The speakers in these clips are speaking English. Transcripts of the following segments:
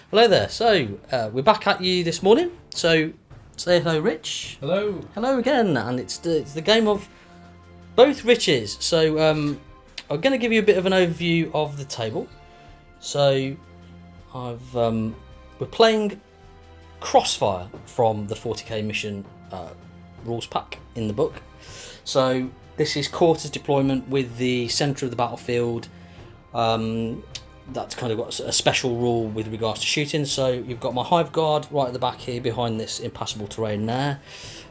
Hello there. So we're back at you this morning. So say hello, Rich. Hello. Hello again, and it's the game of both Riches. So I'm going to give you a bit of an overview of the table. So we're playing Crossfire from the 40k mission rules pack in the book. So this is quarters deployment with the centre of the battlefield. That's kind of got a special rule with regards to shooting. So you've got my hive guard right at the back here behind this impassable terrain there.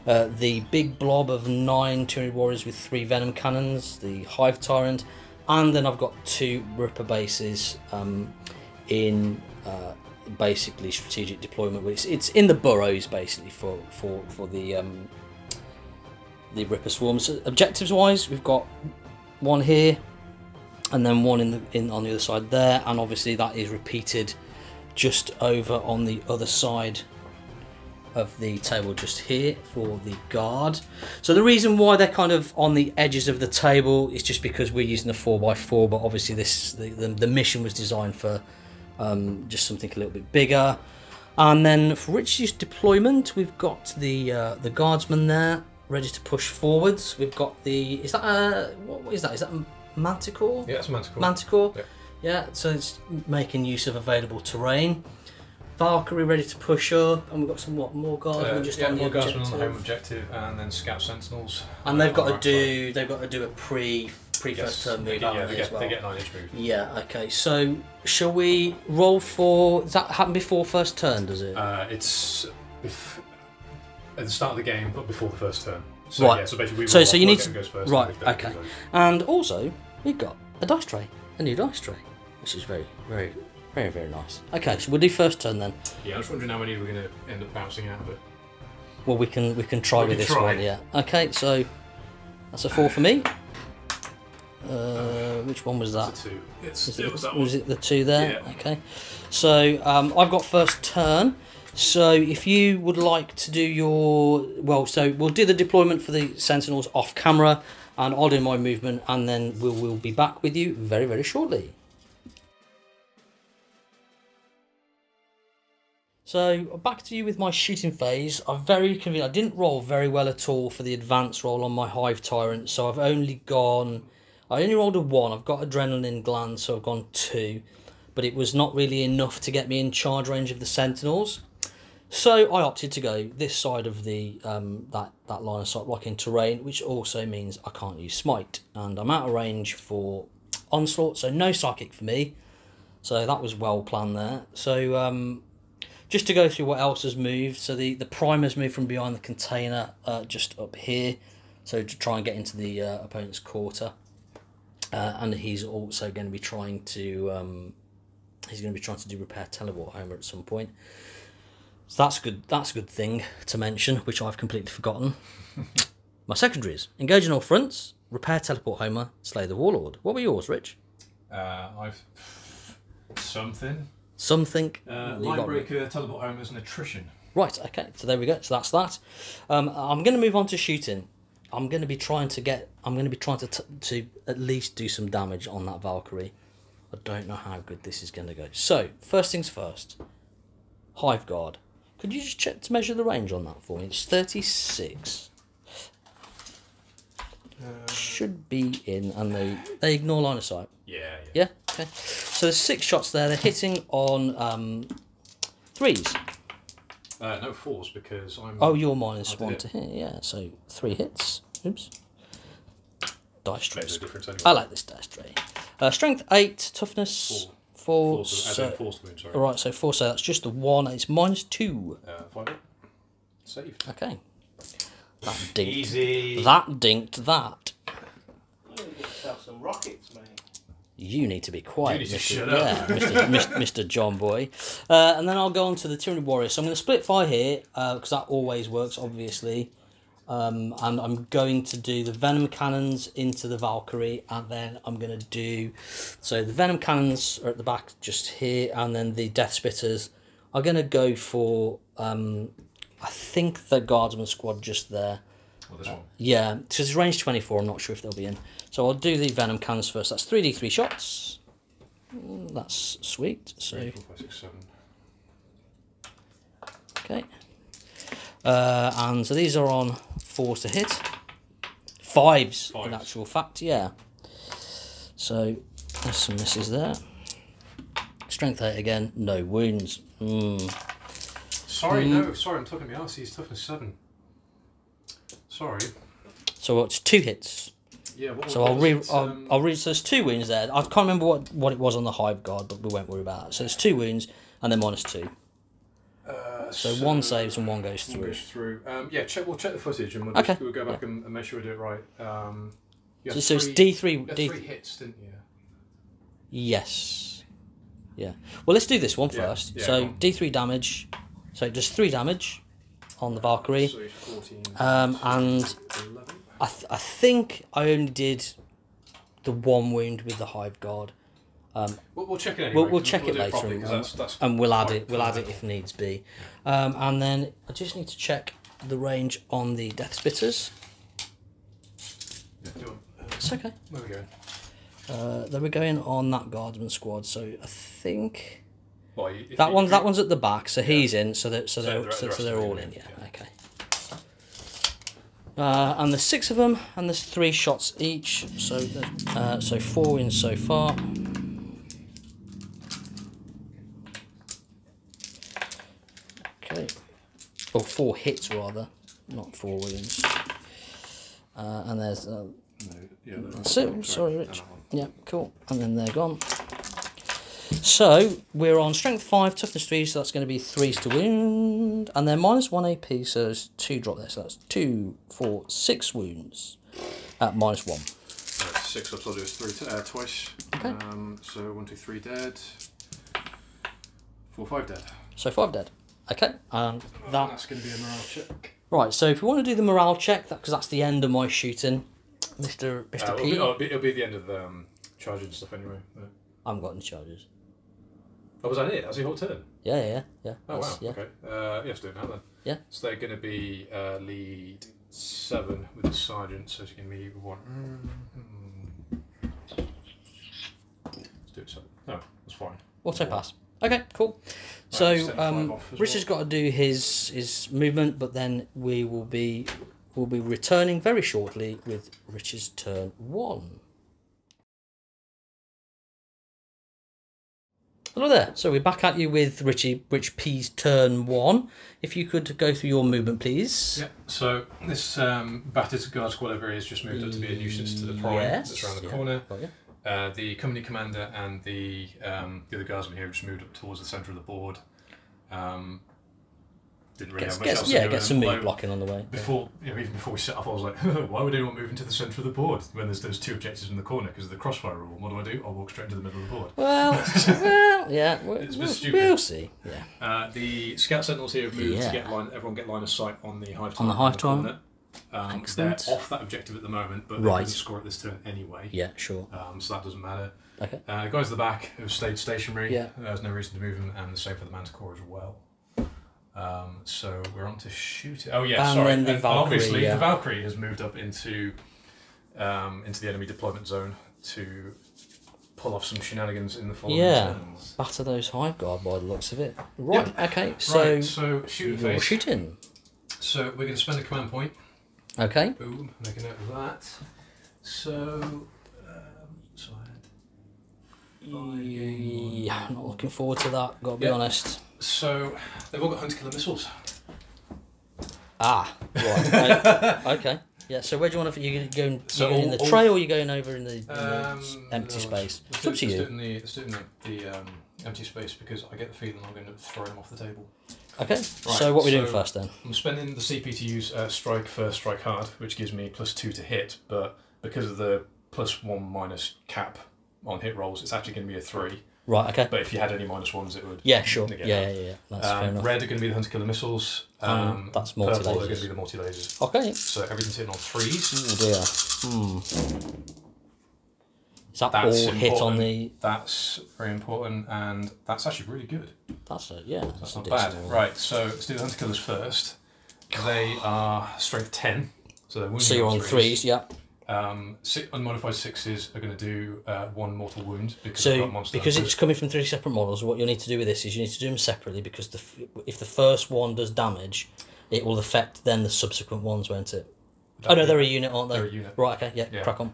The big blob of 9 Tyranid warriors with 3 venom cannons, the hive tyrant, and then I've got 2 ripper bases in basically strategic deployment. It's in the burrows basically for the ripper swarms. Objectives wise, we've got one here and then one on the other side there, and obviously that is repeated just over on the other side of the table just here for the guard. So the reason why they're kind of on the edges of the table is just because we're using a 4x4, but obviously the mission was designed for just something a little bit bigger. And then for Rich's deployment, we've got the guardsman there ready to push forwards. We've got is that what is that? Is that Manticore? Yeah, it's Manticore. Manticore. Yeah. Yeah, so it's making use of available terrain. Valkyrie ready to push up, and we've got some more guardsmen just on the more objective. guardsmen on the home objective, and then scout sentinels. And they've got to do a pre first turn move as well. They get 9-inch move. Yeah. Okay. So shall we roll for? Does that happen before first turn? Does it? It's at the start of the game, but before the first turn. So, right. Yeah, so basically, you need to goes first, right. Okay. And also we've got a dice tray, a new dice tray, which is very nice. Okay, so we'll do first turn then. Yeah, I'm just wondering how many we're going to end up bouncing out of it. Well, we can try with this one. Yeah. Okay, so that's a 4 for me. Which one was that? It's a 2. Was it the 2 there? Yeah. Okay. So I've got first turn. So if you would like to do so we'll do the deployment for the sentinels off camera, and I'll do my movement, and then we'll be back with you very shortly. So back to you with my shooting phase. I didn't roll very well at all for the advanced roll on my hive tyrant, so I only rolled a 1. I've got adrenaline glands, so I've gone 2, but it was not really enough to get me in charge range of the sentinels. So I opted to go this side of the that line of sight rocking terrain, which also means I can't use smite, and I'm out of range for onslaught, so no psychic for me. So that was well planned there. So just to go through what else has moved, so the primer's moved from behind the container just up here, so to try and get into the opponent's quarter, and he's also going to be trying to do repair teleport Homer at some point. So that's good. That's a good thing to mention, which I've completely forgotten. My secondaries: engage in all fronts, repair teleport Homer, slay the warlord. What were yours, Rich? I've something. Linebreaker, teleport Homer's and attrition. Right. Okay. So there we go. So that's that. I'm going to move on to shooting. I'm going to be trying to at least do some damage on that Valkyrie. I don't know how good this is going to go. So first things first. Hive guard. Could you just check to measure the range on that for me? It's 36. Should be in, and they ignore line of sight. Yeah. Okay. So there's 6 shots there. They're hitting on 3s. No 4s because I'm. Oh, you're -1 to hit. Yeah. So 3 hits. Oops. Dice tray. Anyway. I like this dice tray. Strength 8, toughness 4. Alright, so 4, so that's just the 1, it's -2. 5. Saved. Okay. That dinked. Easy. That dinked that. Some rockets, mate. You need to be quiet, you need to Mr. shut up. Yeah, Mr. John Boy. And then I'll go on to the Tyranid warrior. So I'm going to split fire here, because that always works, obviously. And I'm going to do the venom cannons into the Valkyrie, and then I'm going to do, so the venom cannons are at the back just here, and then the death spitters are going to go for I think the guardsman squad just there. Well, this one. Yeah, because it's range 24, I'm not sure if they'll be in. So I'll do the venom cannons first. That's 3d3 shots. That's sweet. So 3, 4, 5, 6, 7. Okay. And so these are on 4s to hit. 5s, in actual fact, yeah. So there's some misses there. Strength 8 again, no wounds. Sorry, no, sorry, I'm talking about RC's toughness 7. Sorry. So it's 2 hits. Yeah, what so I'll read. So there's 2 wounds there. I can't remember what it was on the hive guard, but we won't worry about it. So there's 2 wounds and then -2. So 1 saves and 1 goes through. One goes through. Yeah, we'll check the footage and we'll go back and make sure we do it right. So it's D3. You had 3 hits, didn't you? Yes. Yeah. Well, let's do this one first. Yeah, so D3 damage. So it does 3 damage on the Valkyrie. So 14, and 11. I think I only did the 1 wound with the hive guard. We'll check it anyway. We'll check it later, and we'll add it. We'll add it if needs be. And then I just need to check the range on the death spitters. Yeah, do it. It's okay. Where are we going? Then we're going on that guardsman squad. So I think well, that one's at the back. So he's in. So they're all in. Yeah. Okay. And there's 6 of them, and there's 3 shots each. So 4 wins so far. Okay. Or 4 hits rather, not 4 wounds. And there's that's it. Sorry, Rich. Yeah, cool. And then they're gone. So we're on strength 5, toughness 3, so that's going to be 3s to wound, and they're -1 AP, so there's 2 drop there, so that's 2, 4, 6 wounds at -1. 6 I'll do is 3 twice. Okay. So 1, 2, 3 dead. 4, 5 dead. So 5 dead. Okay. That's going to be a morale check. Right. So if we want to do the morale check, because that's the end of my shooting, Mr. P. It'll be the end of the charges and stuff anyway. I haven't got any charges. Oh, was that it? That's your whole turn? Yeah. Oh, wow. Yeah. Okay. Let's do it now then. Yeah. So they're going to be lead 7 with the sergeant, so it's going to be 1. Let's do it so. No, that's fine. Auto pass. Okay, cool. So Richard's got to do his movement, but then we'll be returning very shortly with Richard's turn 1. Hello there. So we're back at you with Rich P's turn 1. If you could go through your movement, please. Yeah. So this battered guard squad over here has just moved up to be a nuisance to the prime that's around the corner. Got you. The company commander and the other guardsman here just moved up towards the centre of the board. Didn't really have much else to do. Get some mood blocking on the way. Even before we set up, I was like, why would anyone move into the centre of the board when there's 2 objectives in the corner because of the crossfire rule? What do? I'll walk straight into the middle of the board. Well, yeah, we'll see. Yeah. The scout sentinels here have moved to everyone get line of sight on the hive time. On the hive time. They're off that objective at the moment, but they can score at this turn anyway. Yeah, sure. So that doesn't matter. Okay. The guys at the back have stayed stationary. Yeah. There's no reason to move them, and the same for the manticore as well. So we're on to shoot it. Oh yeah, sorry. And And obviously, the Valkyrie has moved up into the enemy deployment zone to pull off some shenanigans in the following turns. Batter those hive guard by the looks of it. Right. Yeah. Okay. So shooting phase. Shooting. So we're going to spend a command point. Okay. Boom. Make a note of that. So. Yeah, I'm not looking forward to that, gotta be honest. So, they've all got hunter-killer missiles. Ah, right. Okay. Yeah, so where do you want to... You're going in the tray or are you going over in the empty space? It's up to you. Let's do it in the empty space because I get the feeling I'm going to throw them off the table. Okay, right, so what are we doing first then? I'm spending the CP to use strike first, strike hard, which gives me +2 to hit, but because of the +1- cap on hit rolls, it's actually going to be a 3. Right, okay. But if you had any -1s, it would. Yeah, sure. Negate Yeah. That's fair enough. Red are going to be the hunter-killer missiles. That's multi-lasers. Purple are going to be the multi-lasers. Okay. So everything's hitting on 3s. Oh dear. Is that all hit on the... That's very important, and that's actually really good. That's not bad. Right, so let's do the hunter killers first. They are strength 10, so they're wounding. So you're on 3s, yeah. Unmodified 6s are going to do 1 mortal wound because I've got monster because hunters. it's coming from 3 separate models, what you'll need to do with this is you need to do them separately because if the first one does damage, it will affect then the subsequent ones, won't it? Oh no, they're a unit, aren't they? They're a unit. Right, okay, yeah, crack on.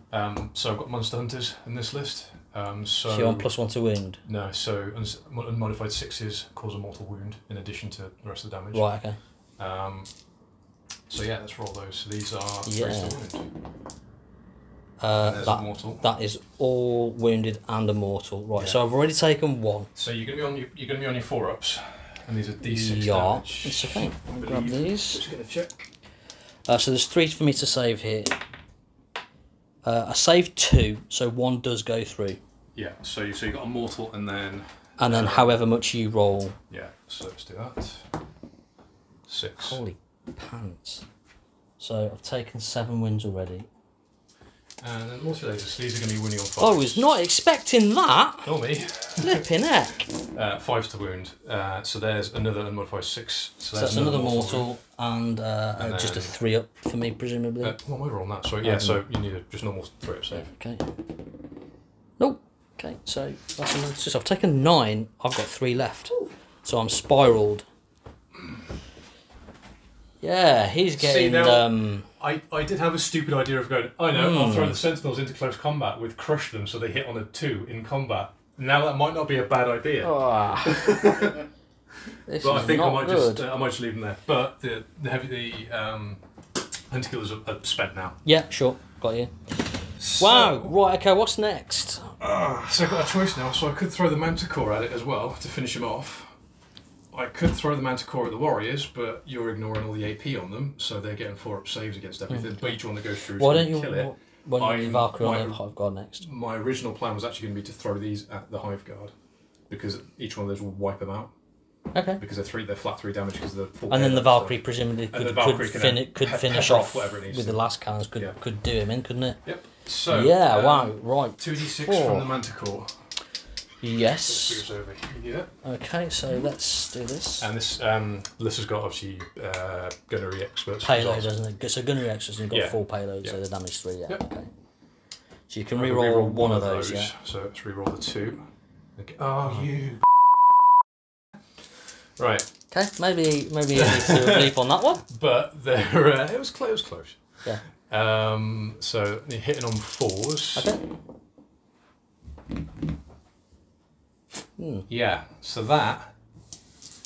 So I've got monster hunters in this list. So you're on +1 to wound? No, so unmodified 6s cause a mortal wound in addition to the rest of the damage. Right, okay. So yeah, let's roll those. So these are 3 to wound. Mortal. That is all wounded and immortal. Right, so I've already taken 1. So you're gonna be on your 4-ups, and these are D6 yeah, damage. it's okay. I'll grab these. Just gonna check. So there's 3 for me to save here. I saved 2, so 1 does go through. Yeah. So you got a mortal, and then however much you roll. Yeah. So let's do that. 6. Holy pants! So I've taken 7 wins already. And then multi-lasers. So these are going to be winning on 5. I was not expecting that. Nor me. Flipping heck. 5 to wound. So there's another unmodified 6. So that's another mortal and just a 3-up for me, presumably. What am I rolling that? So yeah, so you need a just normal 3-up save. Okay. Nope. Okay, so that's another 6. I've taken 9. I've got 3 left. So I'm spiraled. Yeah, he's getting. See, now, I did have a stupid idea of going, I'll throw the Sentinels into close combat with crush them so they hit on a 2 in combat. Now that might not be a bad idea. Oh, but I think I might just leave them there. But the hunter killers are spent now. Yeah, sure, got you. So, wow, right, okay, what's next? So I've got a choice now. So I could throw the Manticore at it as well to finish him off. I could throw the Manticore at the Warriors, but you're ignoring all the AP on them, so they're getting 4-up saves against everything. But each one that goes through is going to kill it. Why don't you Valkyrie on the Hive Guard next? My original plan was actually going to be to throw these at the Hive Guard, because each one of those will wipe them out. Okay. Because they're flat 3 damage because of the full. And then the Valkyrie presumably could finish off with the last cannons, could do him in, couldn't it? Yep. So yeah, wow, right. 2d6 from the Manticore. Yes. Over here. Okay, so let's do this. And this has got obviously gunnery experts. Payload, doesn't it? So gunnery experts, and you've got full payload, so the damage 3. Yeah. Yep. Okay. So you can re-roll one of those. Yeah. So let's re-roll the 2. Okay. Oh, you. Right. Okay. Maybe you need to leap on that one. But there, it was close. Yeah. So you're hitting on 4s. Okay. Yeah, so that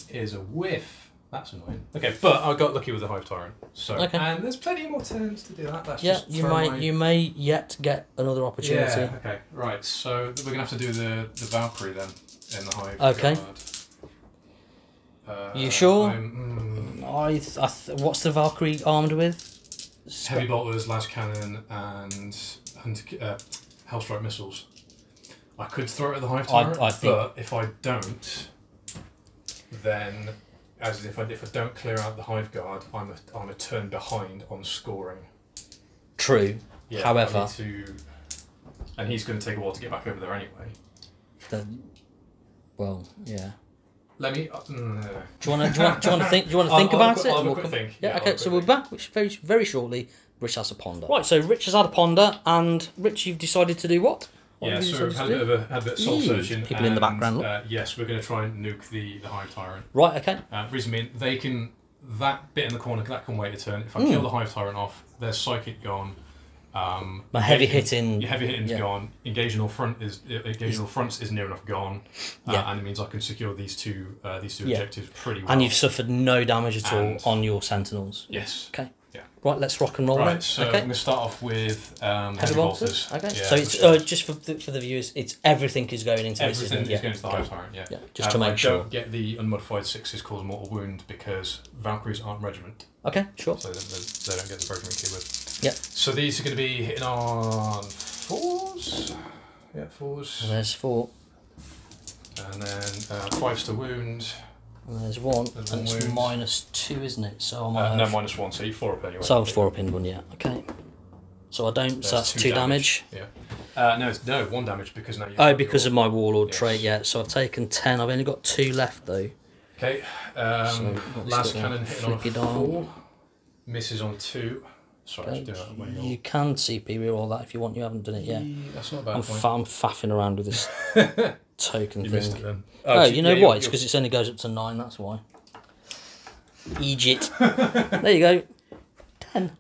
is a whiff. That's annoying. Okay, but I got lucky with the Hive Tyrant. So and there's plenty more turns to do that. That's just you may yet get another opportunity. Yeah. Okay. Right. So we're gonna have to do the Valkyrie then in the Hive. Okay. You sure? What's the Valkyrie armed with? Heavy bolters, las cannon, and Hellstrike missiles. I could throw it at the Hive Tyrant, but if I don't, then if I don't clear out the Hive Guard, I'm a turn behind on scoring. True. Yeah, however, and he's going to take a while to get back over there anyway. Yeah. Let me. Do you want to think? Do you want to think about it? I'll have a quick think. Yeah. Okay. So we're back very, very shortly. Rich has a ponder. Right. So Rich has had a ponder, and Rich, you've decided to do what? Yeah, so we've had a bit of soul searching. People in the background. Yes, we're going to try and nuke the Hive Tyrant. Right, okay. Reason being, that bit in the corner, that can wait a turn. If I kill the Hive Tyrant off, their psychic gone. My heavy hitting. Your heavy hitting's gone. Engaging all fronts is near enough gone. And it means I can secure these two objectives pretty well. And you've suffered no damage at all on your Sentinels. Yes. Okay. Yeah. Right, let's rock and roll then. So I'm going to start off with heavy bolters. Okay. Yeah, so it's just for the viewers, it's everything is going into this. Everything is going to the Hive Tyrant. Yeah. Just to make sure. I don't get the unmodified 6s cause mortal wound because Valkyries aren't regiment. Okay, sure. So they don't get the regiment keyword. Yeah. So these are going to be hitting on 4s. Yeah, 4s. And there's 4. And then 5s to wound. And there's 1. And it's -2, isn't it? So I'm no, -1. So you're 4 up anyway. So I'm 4 up in 1. Yeah. Okay. So I don't. So that's 2 damage. Yeah. No, 1 damage because now you. Because of my warlord trait. Yeah. So I've taken 10. I've only got 2 left though. Okay. Last cannon hitting on a 4. Misses on 2. Sorry, I should do that when you can CP reroll that if you want. You haven't done it yet. That's not a bad I'm faffing around with this token you thing. missed it then. Oh, you know why? It's because it only goes up to 9. That's why. Egypt. There you go. 10.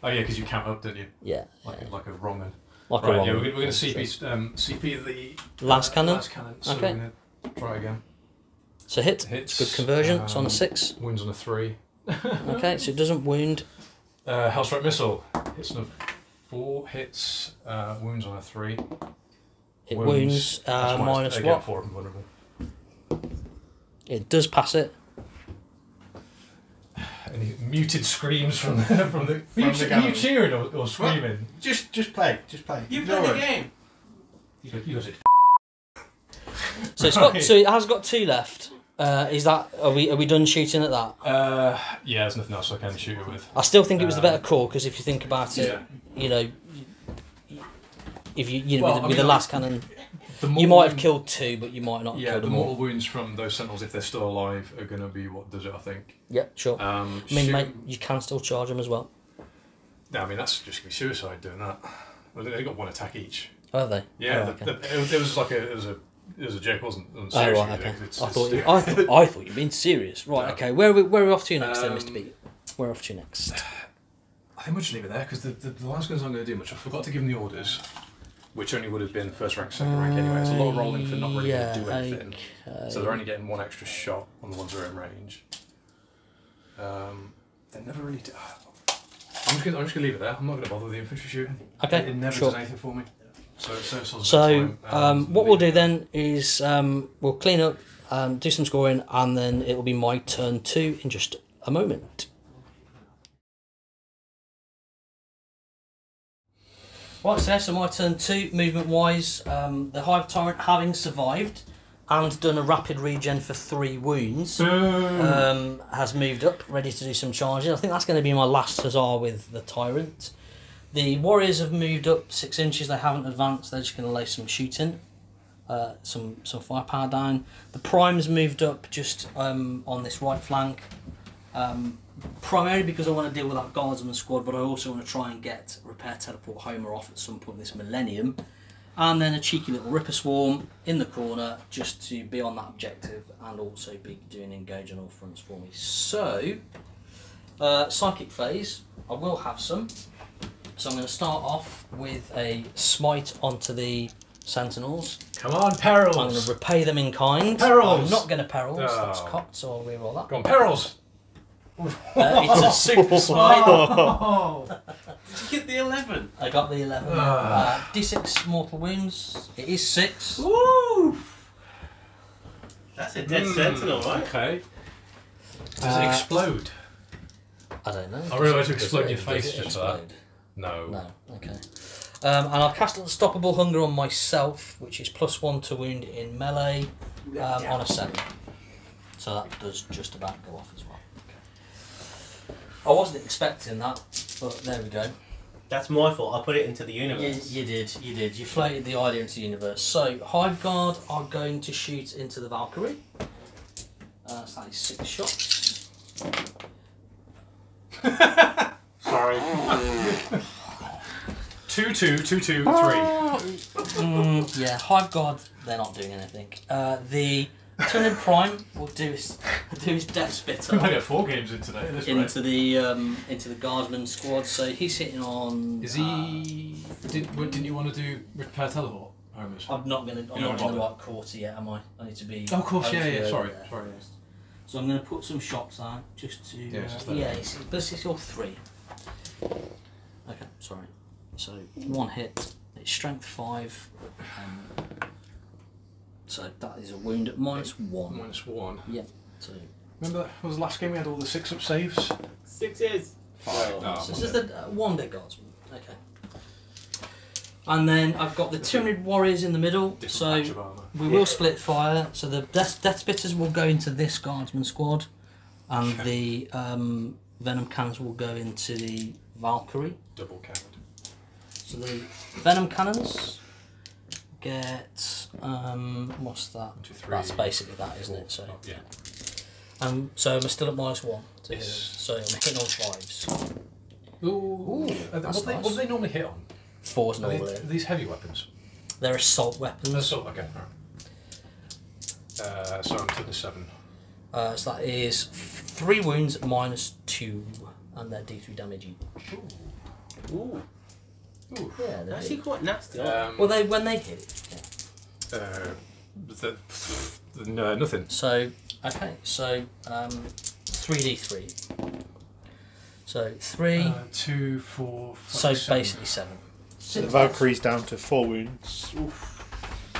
Oh yeah, because you count up, don't you? Yeah. Like a wrong one. Like right, a wrong yeah, one. we're going to CP the last cannon. Last cannon. So Okay. we're going to try again. So hit. Hits. Good conversion. It's on a 6. Wounds on a 3. Okay, so it doesn't wound. Hellstrike missile. Hits on a 4. Hits. Wounds on a 3. It wounds minus again, what? 4 vulnerable. It does pass it. Any muted screams from the gallery. Are you cheering or screaming? Just play. You play the game. You guys So it's got two. It has got 2 left. Is that? Are we done shooting at that? yeah, there's nothing else I can shoot it with. I still think it was the better call because if you think about it, you know, if with the last cannon, you might have killed 2, but you might not. Yeah, have the killed them mortal all. wounds from those sentinels, if they're still alive, are going to be what does it, I think. Yeah, sure. I mean, mate, you can still charge them as well. No, I mean that's just going to be suicide doing that. Well, they got 1 attack each. Oh, have they? Yeah, Oh, okay. it was like it was a joke, wasn't it? Oh, Seriously, right, okay. it's I thought you were being serious. Right, No. okay. Where are we off to next then, Mr. B? Where are we off to next? I think we'll just leave it there because the last guns aren't going to do much. I forgot to give them the orders, which only would have been first rank, second rank anyway. It's a lot of rolling for not really going to do anything. Okay. So they're only getting 1 extra shot on the ones that are in range. They never really do. I'm just going to leave it there. I'm not going to bother with the infantry shooting. Okay, It never sure. does anything for me. So what we'll do then is we'll clean up, do some scoring, and then it will be my turn 2 in just a moment. Right, so my turn 2, movement-wise, the Hive Tyrant, having survived and done a rapid regen for 3 wounds, has moved up, ready to do some charges. I think that's going to be my last huzzah with the Tyrant. The Warriors have moved up 6 inches, they haven't advanced, they're just going to lay some shooting, some firepower down. The Prime's moved up just on this right flank, primarily because I want to deal with that Guardsman squad, but I also want to try and get Repair Teleport Homer off at some point this millennium. And then a cheeky little Ripper Swarm in the corner just to be on that objective and also be doing engage on all fronts for me. So, Psychic Phase, I will have some. So I'm going to start off with a Smite onto the Sentinels. Come on, Perils! I'm going to repay them in kind. Perils! I'm not going to Perils, Oh. that's cocked, so I'll reroll that. Go on, Perils! It's a Super Smite. Oh. Did you get the 11? I got the 11. D6 mortal wounds. It is 6. Woo! That's a dead sentinel, right? Okay. Does it explode? I don't know. I really like to Does explode it- your does face it just for that. explode? No. No. Okay. And I'll cast Unstoppable Hunger on myself, which is +1 to wound in melee on a 7. So that does just about go off as well. I wasn't expecting that, but there we go. That's my fault. I put it into the universe. You did. You floated the idea into the universe. So, Hive Guard are going to shoot into the Valkyrie. So that is 6 shots. Sorry. 2, 2, 2, 2, 3. Yeah, Hive Guard, they're not doing anything. The Tyranid Prime will do his Death Spitter. We might get 4 games in today at this rate. into the Guardsman squad, so he's hitting on. Is he... Didn't you want to do Repair Teleport? Homers? I'm not in the right quarter yet, am I? I need to be. Oh, of course, yeah, over sorry. there first. So I'm going to put some shots out just to. But it's all 3. Okay, sorry. So 1 hit. It's strength 5. So that is a wound at -1. -1. Yeah. So. Remember that was the last game we had all the 6-up saves? 6s. 5. No, So this is the 1 dead guardsman. Okay. And then I've got the Tyranid Warriors in the middle. Different patch of armour. We will split fire. So the Death Spitters will go into this Guardsman squad, and the Venom Cannons will go into the Valkyrie. Double count. So the Venom Cannons get what's that? 1, 2, 3. That's basically that, isn't it? So Yeah. so I'm still at -1 to Yes. his. So I'm hitting on 5s. Ooh. That's What nice. do they normally hit on? 4's Are normally. these heavy weapons? They're assault weapons. Assault, okay. Right. So I'm to the 7. So that is 3 wounds minus 2, and they're D3 damage each. Ooh. Ooh. Yeah, they're Actually quite nasty. well, when they hit. No, nothing. So okay, so 3d3. So 3. 2, 4, 5, So 7. basically 7. The Valkyrie's down to 4 wounds.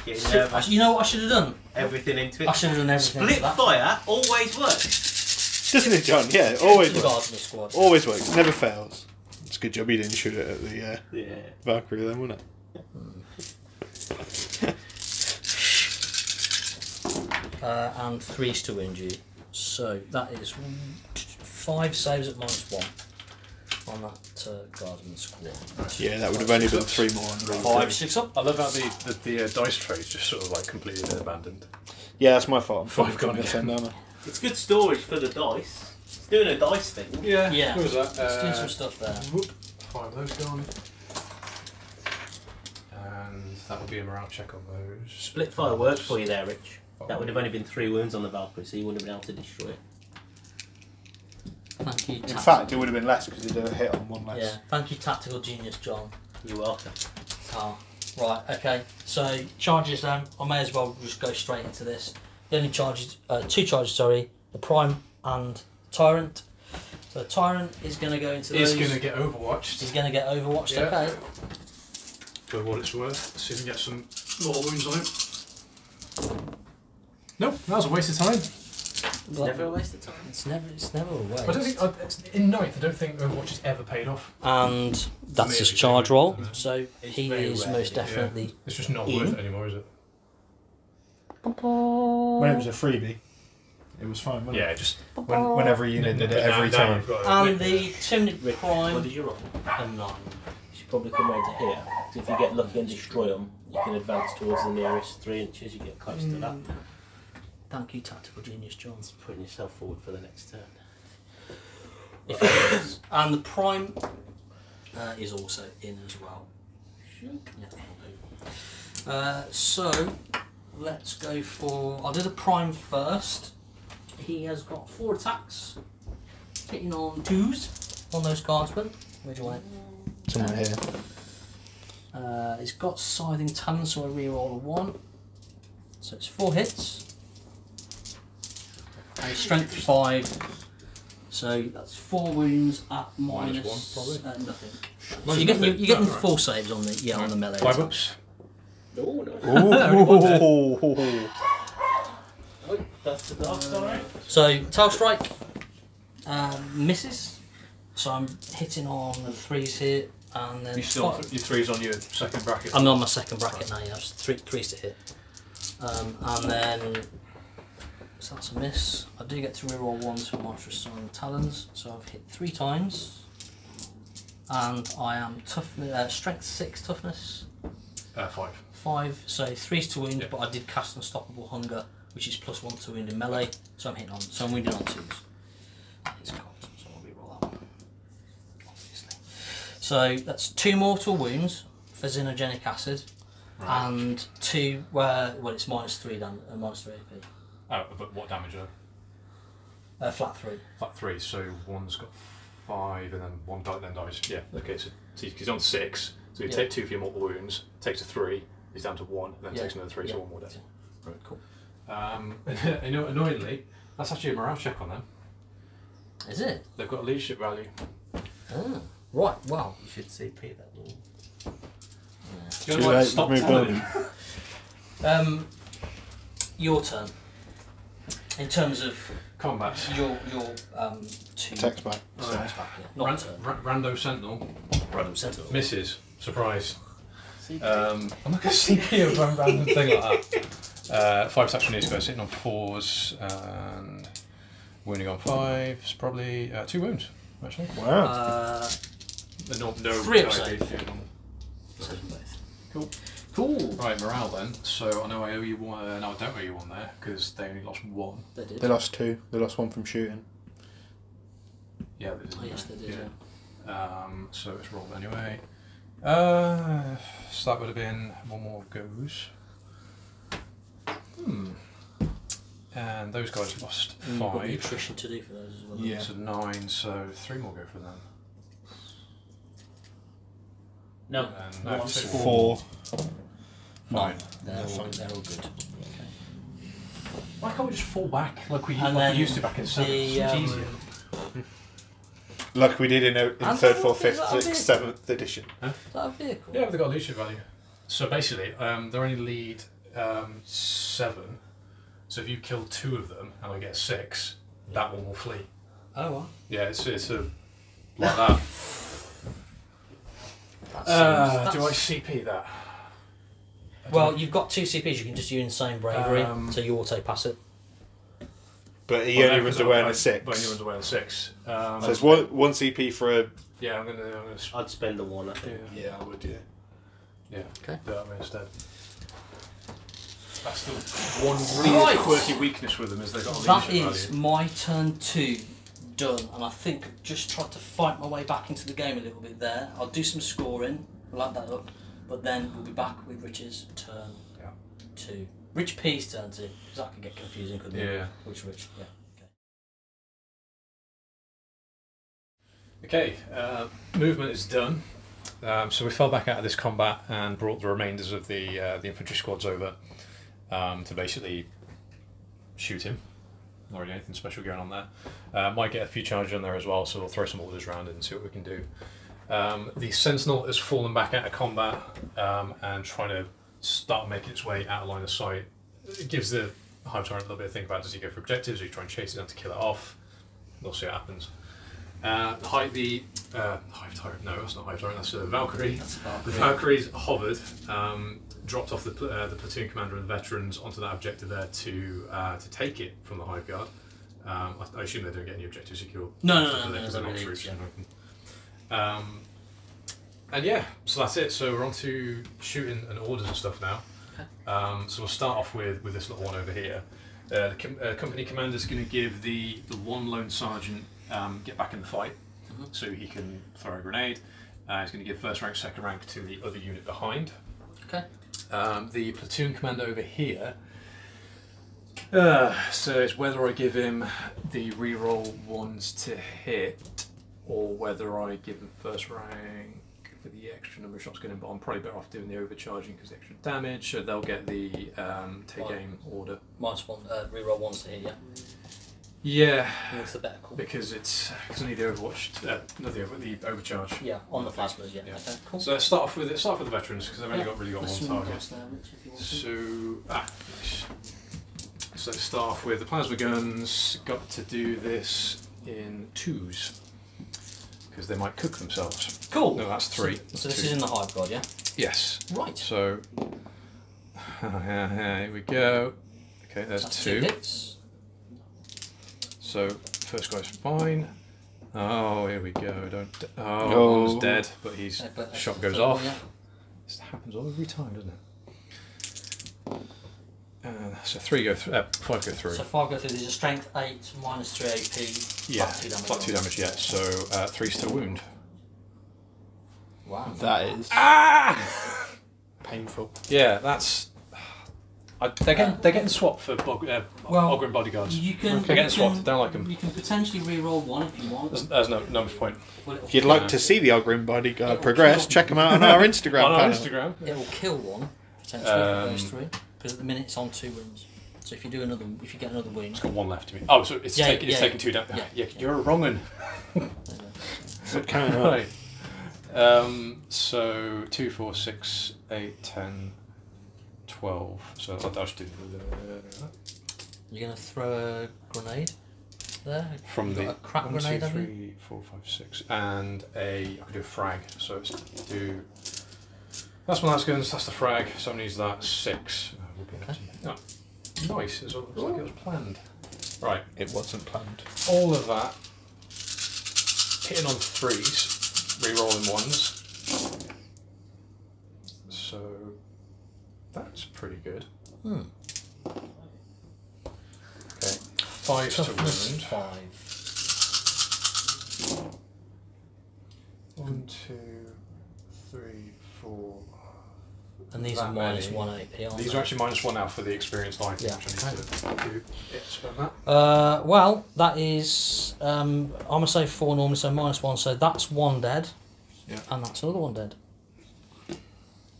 Getting nervous. You know what I should have done? Everything into it. I should have done everything. Split to that. fire always works. Doesn't it, John? Yeah, it always To the works. Guardsman squad. Always works. Never fails. It's a good job you didn't shoot it at the Yeah. Valkyrie then, wasn't it? And 3's to wound you. So that is 5 saves at -1 on that Guardsman squad. Yeah, that would have only been 3 more. On the 5, 6 up. I love how the dice trays just sort of like completely been abandoned. Yeah, that's my fault. I'm 5 going gone to send down. It's good storage for the dice. It's doing a dice thing. Yeah. Yeah. What was that? Let's do some stuff there. Whoop. 5 of those gone. And that will be a morale check on those. Split fire worked for you there, Rich. That would have only been 3 wounds on the Valkyrie, so you wouldn't have been able to destroy it. Thank you. In fact, it would have been less because it did a hit on 1 less. Yeah. Thank you, tactical genius, John. You're welcome. Ah, right. Okay. So charges. I may as well just go straight into this. The only charges, 2 charges. Sorry, the Prime and Tyrant. So Tyrant is going to go into those. Is going to get overwatched. He's going to get overwatched. Yeah. Okay. For what it's worth. See if we can get some more wounds on him. Nope, that was a waste of time. It's never a waste of time. It's never a waste. I don't think in 9th. I don't think Overwatch has ever paid off. And that's Me, his it's charge very roll. rare. So It's he very is rare, most yeah. definitely. It's just not In. worth it anymore, is it? When it was a freebie, it was fine, wasn't Yeah, just Whenever you did it But every now time. you've got to And whip the it. Tyranids Rick, Prime. what did you roll? A 9. You should probably come round to here. 'Cause if you get lucky and destroy them, you can advance towards the nearest 3 inches. You get close to that. Thank you, tactical genius, John. It's putting yourself forward for the next turn. If it is. And the Prime is also in as well. Yeah. So let's go for. I'll do the Prime first. He has got 4 attacks, hitting on 2s on those guardsmen. Where do you want it? Somewhere here. He's got Scything Talon, so I reroll a 1. So it's 4 hits. And he's strength 5. So that's 4 wounds at minus -1 probably. nothing. So Minus you're getting nothing. getting Right. 4 saves on the on the melee. 5 attack. ups. Oh, no. Ooh. Oh, that's the dark side. So tail strike misses. So I'm hitting on the 3s here, and then You still five- your 3's on your second bracket. I'm on my second bracket now. Yeah, it's 3s to hit, and then so that's a miss. I do get to reroll 1 to monstrous Scything Talons, so I've hit 3 times, and I am strength 6 toughness 5. 5, so 3's to wound, Yeah. but I did cast Unstoppable Hunger, which is +1 to wound in melee, so I'm hitting on, so I'm wounded on 2s. It's cocked, so I'll reroll that one, obviously. So that's 2 mortal wounds for Xenogenic Acid, Right. and 2 where, well, it's -3 AP. Oh, but what damage are Flat 3. flat 3? So one's got 5 and then 1 then dies. Yeah, okay, so he's on 6. So you Yeah. take 2 for your mortal wounds, takes a 3, he's down to 1, and then Yeah. takes another 3, so Yeah. 1 more dead. Right. Cool. Annoyingly, that's actually a morale check on them. Is it? They've got a leadership value. Ah, right, wow. You should CP that little. You Too know, like, late, stop we've moved telling on. him. Your turn. In terms of Combat. your 2 Text back. attacks back, yeah. Not turn. Rando Sentinel Random Sentinel. misses. Surprise. CP. I'm not going to CP a random thing like that. 5 attacks from these guys, hitting on 4s and wounding on 5s. Probably 2 wounds, actually. Wow. No 3 up guide save. did. Saves them both. Cool. Cool. Right, morale then. So I know I owe you 1. No, I don't owe you 1 there because they only lost 1. They did. They lost 2. They lost 1 from shooting. Yeah, they did. Oh, yes, they did. Yeah. So it's rolled anyway. So that would have been one more goes. And those guys lost 5. You've got nutrition to do for those as well. Yeah. So 9, so 3 more go for them. No, No, 2. 4. 9. They're all good. Okay. Why can't we just fall back like we And used to back in 7th? It's much easier. Like we did in 3rd, 4th, 5th, Is 6th, 7th edition. Is that a vehicle? Yeah, but they've got leadership value. So basically, they're only lead 7. So if you kill 2 of them and I get 6, that one will flee. Oh, well. Yeah, it's like that. Do I CP that? Well, you've got 2 CPs. You can just use insane bravery, so you auto pass it. But he only runs away on a 6. But he runs away on a 6. So it's one CP for a... Yeah, I'm gonna I'd spend a 1, I think. Yeah, I would, yeah. Yeah, Okay. do that instead. That's the one really quirky weakness with them is they've got a That leadership is value. my turn 2 done, and I think I've just tried to fight my way back into the game a little bit there. I'll do some scoring, we'll add that up, but then we'll be back with Rich's turn 2. Rich P's turn 2, because that could get confusing, couldn't it? Yeah. Which Rich? Yeah. Okay, movement is done. So we fell back out of this combat and brought the remainders of the infantry squads over to basically shoot him. Not really anything special going on there. Might get a few charges on there as well, so we'll throw some orders around it and see what we can do. The Sentinel has fallen back out of combat and trying to start making its way out of line of sight. It gives the Hive Tyrant a little bit to think about. Does he go for objectives? Or he try and chase it down to kill it off? We'll see what happens. The Hive Tyrant, no, that's not Hive Tyrant, that's a Valkyrie. That's a Valkyrie. The Valkyries hovered, dropped off the platoon commander and the veterans onto that objective there to take it from the Hive Guard. I assume they don't get any objectives secured. No, Because they're not really, troops. yeah. And yeah, so that's it. So we're on to shooting and orders and stuff now. Okay. So we'll start off with this little one over here. The company commander is going to give the one lone sergeant get back in the fight, so he can throw a grenade. He's going to give first rank, second rank to the other unit behind. Okay. The platoon commander over here. So it's whether I give him the reroll ones to hit, or whether I give him first rank for the extra number of shots going in. But I'm probably better off doing the overcharging because the extra damage. So they'll get the take aim order. Minus 1, reroll 1s to hit, yeah. Yeah, That's the better call. because I need the Overwatch, the overcharge. Yeah, on the plasmas, yeah. Yeah. Okay, cool. So let's start off with the veterans because they've only got There's one some target. dots there, Rich, if you want to. So nice. So let's start off with the plasma guns. Got to do this in 2s because they might cook themselves. Cool. No, that's 3. So this is in the Hive Guard, yeah? Yes. Right. So here we go. Okay, there's That's 2. 2 hits. So first guy's fine. Oh, here we go. One's dead, but his But shot the goes third off. one, yeah. This happens all every time, doesn't it? So 5 go through. So 5 go through, there's a strength 8, minus 3 AP, Yeah, flat 2 damage. flat 2 damage, yeah. So 3's to wound. Wow. That is Ah! painful. Yeah, that's. They're getting swapped for Ogren bodyguards. You can, They're getting swapped. Don't like them. You can potentially re-roll 1 if you want. There's no much point. But it'll If you'd kill- like to see the Ogren bodyguard It'll progress, kill. check them out on our Instagram On our panel. Instagram. It will kill 1 potentially for those 3 because at the minute it's on 2 wounds. So if you do if you get another wound, It's got 1 left to me. Oh, so it's taking 2 down. Yeah. You're a wrong one. So carry on. Right. So 2, 4, 6, 8, 10, 12. So I'll just do you're going to throw a grenade there. from You've the got a crack 1, 2, grenade, have you? 3, 4, 5, 6, and I could do a frag. So it's do. That's my last guns. That's the frag. So I'm gonna use that 6. We'll be able to. Oh, nice. It looks like it was planned. Right. It wasn't planned. All of that hitting on 3s, re-rolling 1s. So that's pretty good. Okay, 5 to Toughness wound. 5. for. And these are minus 1 AP, aren't These they? are actually minus 1 now for the experienced item, Yeah. which I need to do. Yeah, spend that. Well, that is, I'm going to say 4 normally, so minus 1, so that's 1 dead. Yeah. And that's another 1 dead.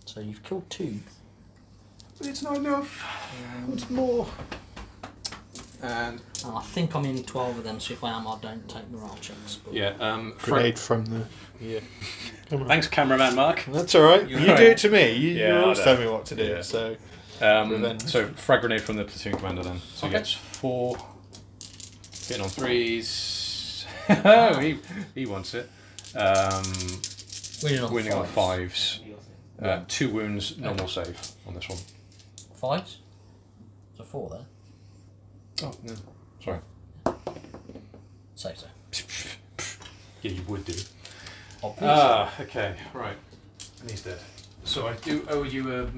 So you've killed 2. But it's not enough. What's more? And I think I'm in 12 of them, so if I am, I don't take morale checks. But... yeah, Grenade from the. Yeah. Thanks, cameraman Mark. That's all right. You do it to me. You Yeah, always I tell know. me what to do. Yeah. So. So frag grenade from the platoon commander then. So he gets 4. Hitting on 3s. Oh, he wants it. Winning On fives. 5s. 2 wounds, normal save on this one. 5s? So 4 there. Oh no, sorry. Save so. Yeah, you would do. Obviously. Okay, right. And he's dead. So I do owe you a...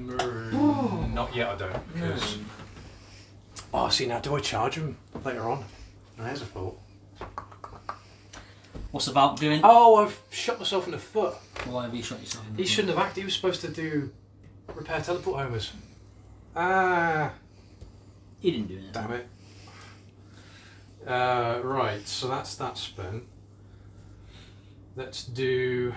Not yet, I don't. Because... Oh, see, now do I charge him later on? There's a thought. What's the Valk doing? Oh, I've shot myself in the foot. Why have you shot yourself in the He foot? shouldn't have acted. He was supposed to do repair teleport homers. Ah, He didn't do it. damn it. Right, so that's that spent. Let's do...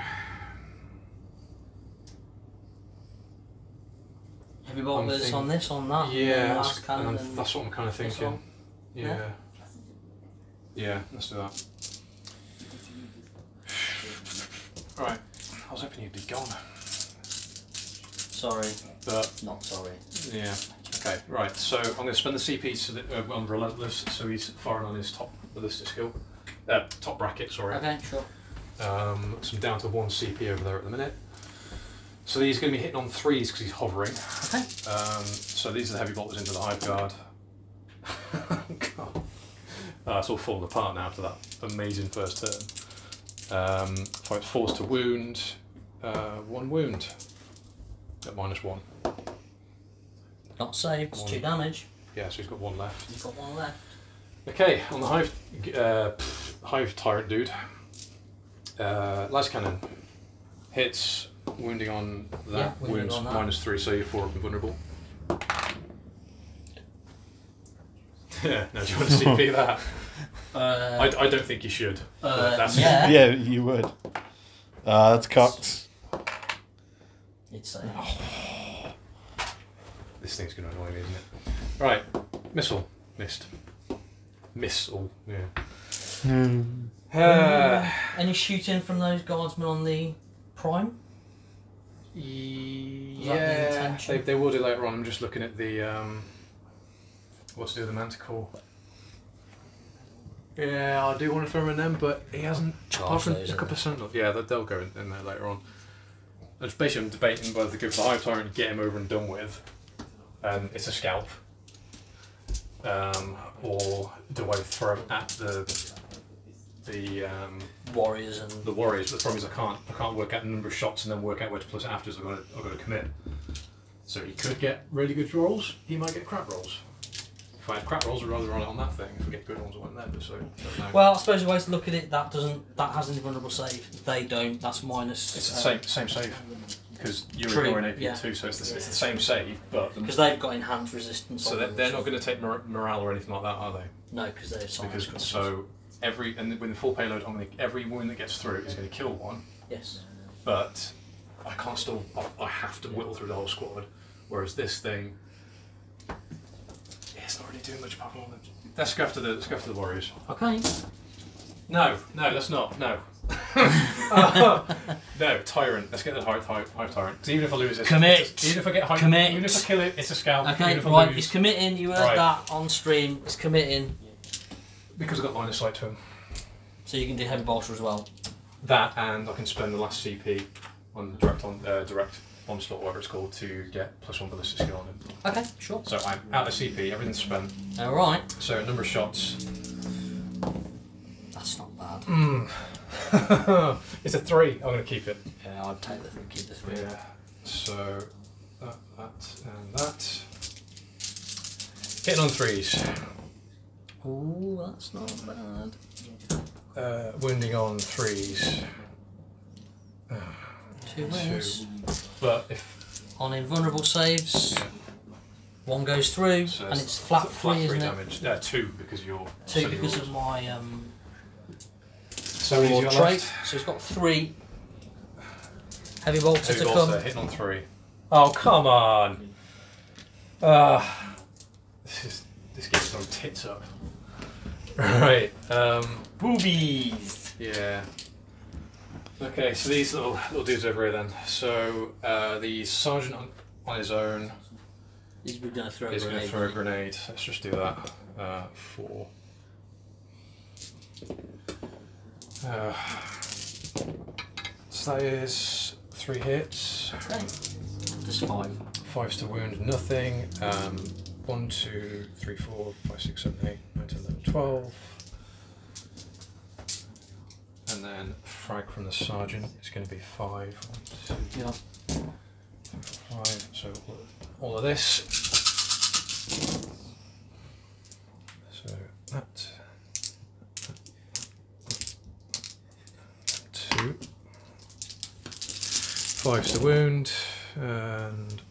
Heavy bolters on this, on that. Yeah, Last cannon and that's what I'm kind of this thinking. one. Yeah. Yeah, let's do that. Right, I was hoping you'd be gone. Sorry, But, not sorry. yeah. Okay, right, so I'm going to spend the CP so that, on Relentless, so he's firing on his top ballistic skill. Top bracket, sorry. Okay, sure. So I'm down to 1 CP over there at the minute. So he's going to be hitting on 3s because he's hovering. Okay. So these are the heavy bolters into the hive guard. God. It's all falling apart now after that amazing first turn. Fight force to wound. 1 wound. At -1. Not saved, it's 2 damage. Yeah, so he's got 1 left. You've got 1 left. Okay, on the hive tyrant dude. Laser cannon. Hits, wounding on that, Yeah, wounding wounds on that. -3, so you're 4 up and vulnerable. Yeah, now do you want to CP that? I don't think you should. That's yeah. Yeah, you would. That's cocked. It's This thing's going to annoy me, isn't it? Right, missile. Missed. Missile, yeah. Any shooting from those guardsmen on the prime? the Yeah, intention? they will do later on. I'm just looking at the what's to do with the manticore. Yeah, I do want to throw him in them, but he hasn't Charge those, a couple percent of. Yeah, they'll go in there later on. It's basically I'm debating whether to go for the hive tyrant and get him over and done with. It's a scalp. Or do I throw him at the Warriors and the warriors? But the problem is I can't work out the number of shots and then work out where to place it afterwards. I've got to commit. So he could get really good rolls. He might get crap rolls. If I had crap rolls, I'd rather run it on that thing. If I get good ones, I won't there. But so don't know. well, I suppose the way to look at it, that has an invulnerable save. They don't. That's minus. It's the same save because you're True, ignoring AP yeah. too. So it's the same save, but Because they've got enhanced resistance. so on them, they're not going to take morale or anything like that, are they? No, because they're silent. Because so with the full payload, every wound that gets through is going to kill 1. Yes. But I can't still. I have to whittle through the whole squad. Whereas this thing, it's not really doing much apart from all the. Let's go after the warriors. Okay. No, that's not. No. No, tyrant. Let's get the hive tyrant. Because even if I lose this, Commit. Even if I get hive, Commit. even if I kill it, it's a scalp. Okay, Even if I right. lose, He's committing. You heard Right. that on stream. He's committing. because I've got line of sight to him. So you can do heavy bolter as well. That and I can spend the last CP on direct onslaught, whatever it's called, to get +1 ballistic skill on him. Okay, sure. So I'm out of CP. Everything's spent. All right. So number of shots. That's not bad. It's a 3. I'm going to keep it. Yeah, I'd take the keep the 3. Yeah. So that and that. Hitting on 3s. Ooh, that's not bad. Wounding on 3s. 2 2 wounds. But if On invulnerable saves, yeah. 1 goes through, So and it's flat 3, isn't it? damage. 2 because you're 2 because of my so many trait. So he's got 3 heavy bolter to come. Hitting on 3. Oh come on! This game's on tits up. Right. Boobies! Yeah. Okay, so these little dudes over here then. So the sergeant on his own He's going to throw is going to throw a grenade. Let's just do that. 4. So that is 3 hits. Okay. Just 5. 5's to wound, nothing. 1, 2, 3, 4, 5, 6, 7, 8, 9, 10, 11, 12. And then frag from the sergeant is going to be 5. 1, 2, Yeah. 5. So all of this. So that. 2. 5's to wound. And.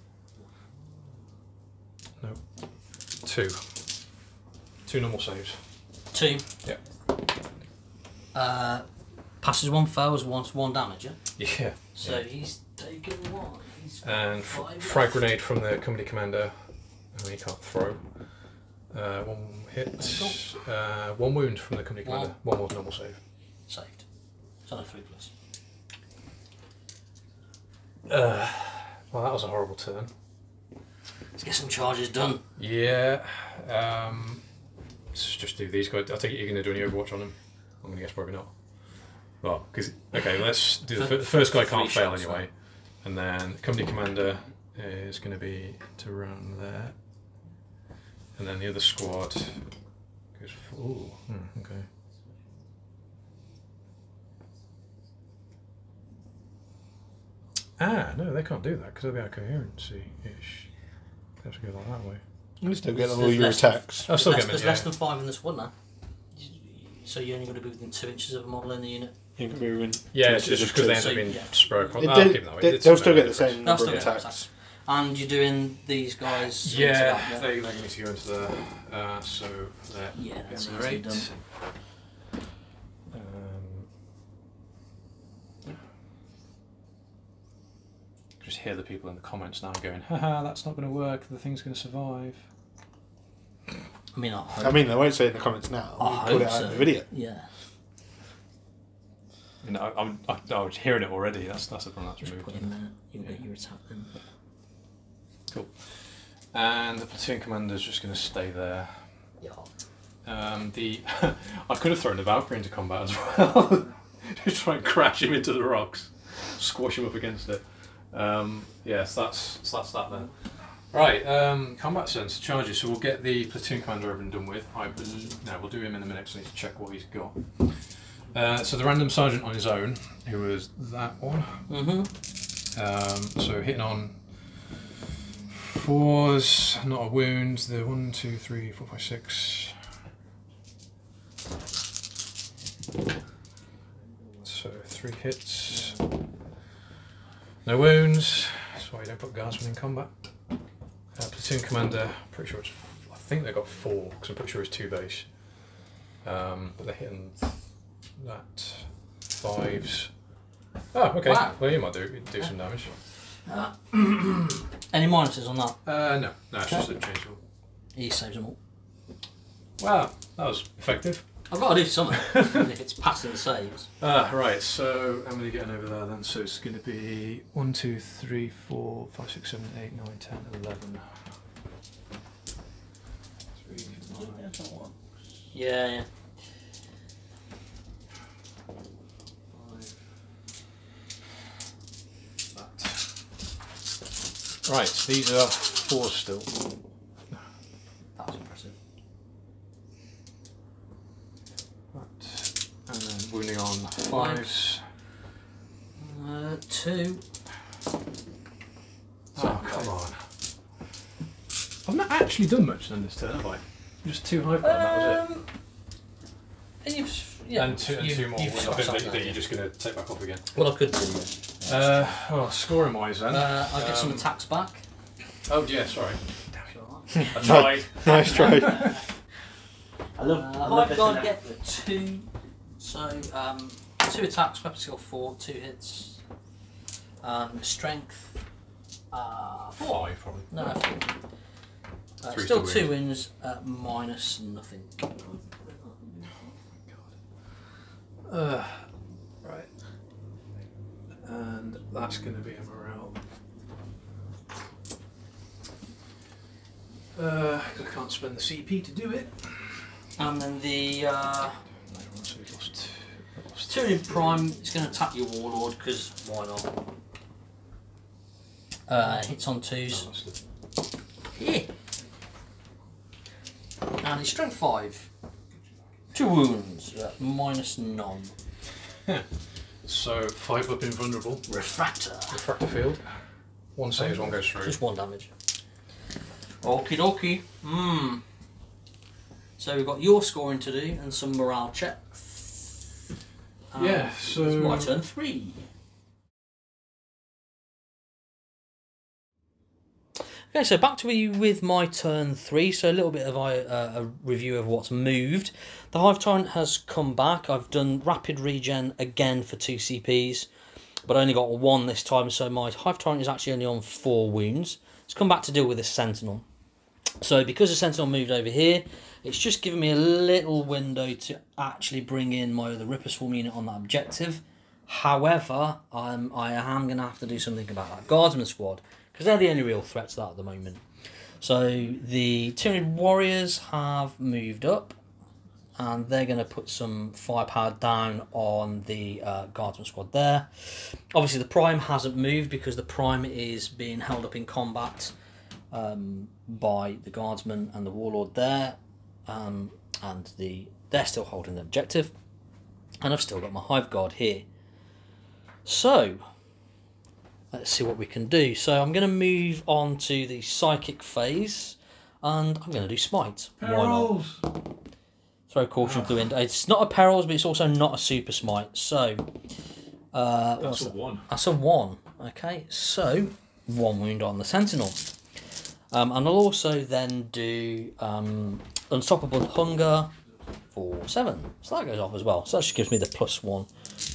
No. 2. 2 normal saves. 2. Yeah. Passes 1, fails 1 damage, yeah? Yeah. So he's taken 1. And frag grenade from the company commander. Oh, he can't throw. 1 hit. 1 wound from the company commander. 1 more normal save. Saved. It's on a 3+. Well, that was a horrible turn. Let's get some charges done. Yeah. Let's just do these guys. I take it you're going to do any Overwatch on them. I'm going to guess probably not. Well, because okay, let's do the first guy can't fail anyway, right? And then company commander is going to be to run there, and then the other squad goes. Ooh, okay. No, they can't do that because they'll be out of coherency-ish. They have to go like that way. You still get all your attacks. I'll still get them. There's less than 5 in the squad now. So you're only going to be within 2 inches of a model in the unit. You can be within Yeah, it's just because they end up being spread across. I'll keep them that way. They'll still get the same number of They'll attacks. And you're doing these guys. Yeah, into that, they need to go into the. So that. Yeah, that's is easily done. Just hear the people in the comments now going, haha, that's not going to work, the thing's going to survive. I mean, I hope. I mean, they won't say it in the comments now. I We'll put hope it out so. in the video. Yeah. You know, I was hearing it already. That's the problem. That's Just removed. put in there. You'll get your attack then. Cool. And the platoon commander's just going to stay there. Yeah. I could have thrown the Valkyrie into combat as well. Just try and crash him into the rocks, squash him up against it. Yes, that's that then. Right, combat sense charges. So we'll get the platoon commander over and done with. We'll do him in a minute. So I need to check what he's got. So the random sergeant on his own, who was that one. So hitting on 4s, not a wound. The 1, 2, 3, 4, 5, 6. So 3 hits. No wounds. That's why you don't put guardsmen in combat. Platoon commander, pretty sure I think they got 4 because I'm pretty sure it's 2 base. But they're hitting that 5s. Oh, okay. Wow. Well, you might do some damage. Any minuses on that? No, it's just a change rule. He saves them all. Wow, that was effective. I've got to do something. Even if it's passing the saves. Right, so how many getting over there then? So it's going to be 1, 2, 3, 4, 5, 6, 7, 8, 9, 10, 11. 3, 9, Yeah. 5. That. Right, these are 4 still. That was impressive. And then wounding on 5s. 2. Oh, come on. I've not actually done much on this turn, have I? Just 2 hive and that was it. And Yeah, and two more that you're just going to take back off again. Well, I could do. Yeah. Scoring wise then. I'll get some attacks back. Oh yeah, sorry. I tried. Nice try. I love Hive this Guard in get effort. 2. So 2 attacks, weapon skill 4, 2 hits. Strength 4. 5 probably. No, 4. Three Still to 2 wins, minus nothing. Right. And that's going to be a morale. Because I can't spend the CP to do it. And then the Tyranid Prime is going to attack your Warlord, because why not? Hits on 2s. Yeah. And his strength 5. 2 wounds, minus none. So 5 up invulnerable. Refractor. Refractor field. 1 saves, 1 goes through. Just 1 damage. Okie dokie. So we've got your scoring to do and some morale checks. Yeah, so It's my turn 3. Okay, so back to you with my turn 3. So a little bit of a review of what's moved. The Hive Tyrant has come back. I've done rapid regen again for 2 CPs, but I only got 1 this time. So my Hive Tyrant is actually only on 4 wounds. It's come back to deal with a Sentinel. So because the Sentinel moved over here, it's just given me a little window to actually bring in my other Ripper Swarm unit on that objective. However, I am going to have to do something about that Guardsman squad, because they're the only real threat to that at the moment. So the Tyranid Warriors have moved up, and they're going to put some firepower down on the Guardsman squad there. Obviously the Prime hasn't moved, because the Prime is being held up in combat by the Guardsman and the Warlord there, and they're still holding the objective, and I've still got my Hive Guard here. So let's see what we can do. So I'm going to move on to the Psychic phase, and I'm going to do Smite. Perils. Why not? Throw Caution to the wind. It's not a Perils, but it's also not a Super Smite. So that's a 1. That's a 1. Okay, so 1 wound on the Sentinel. And I'll also then do Unstoppable Hunger for 7. So that goes off as well. So that just gives me the +1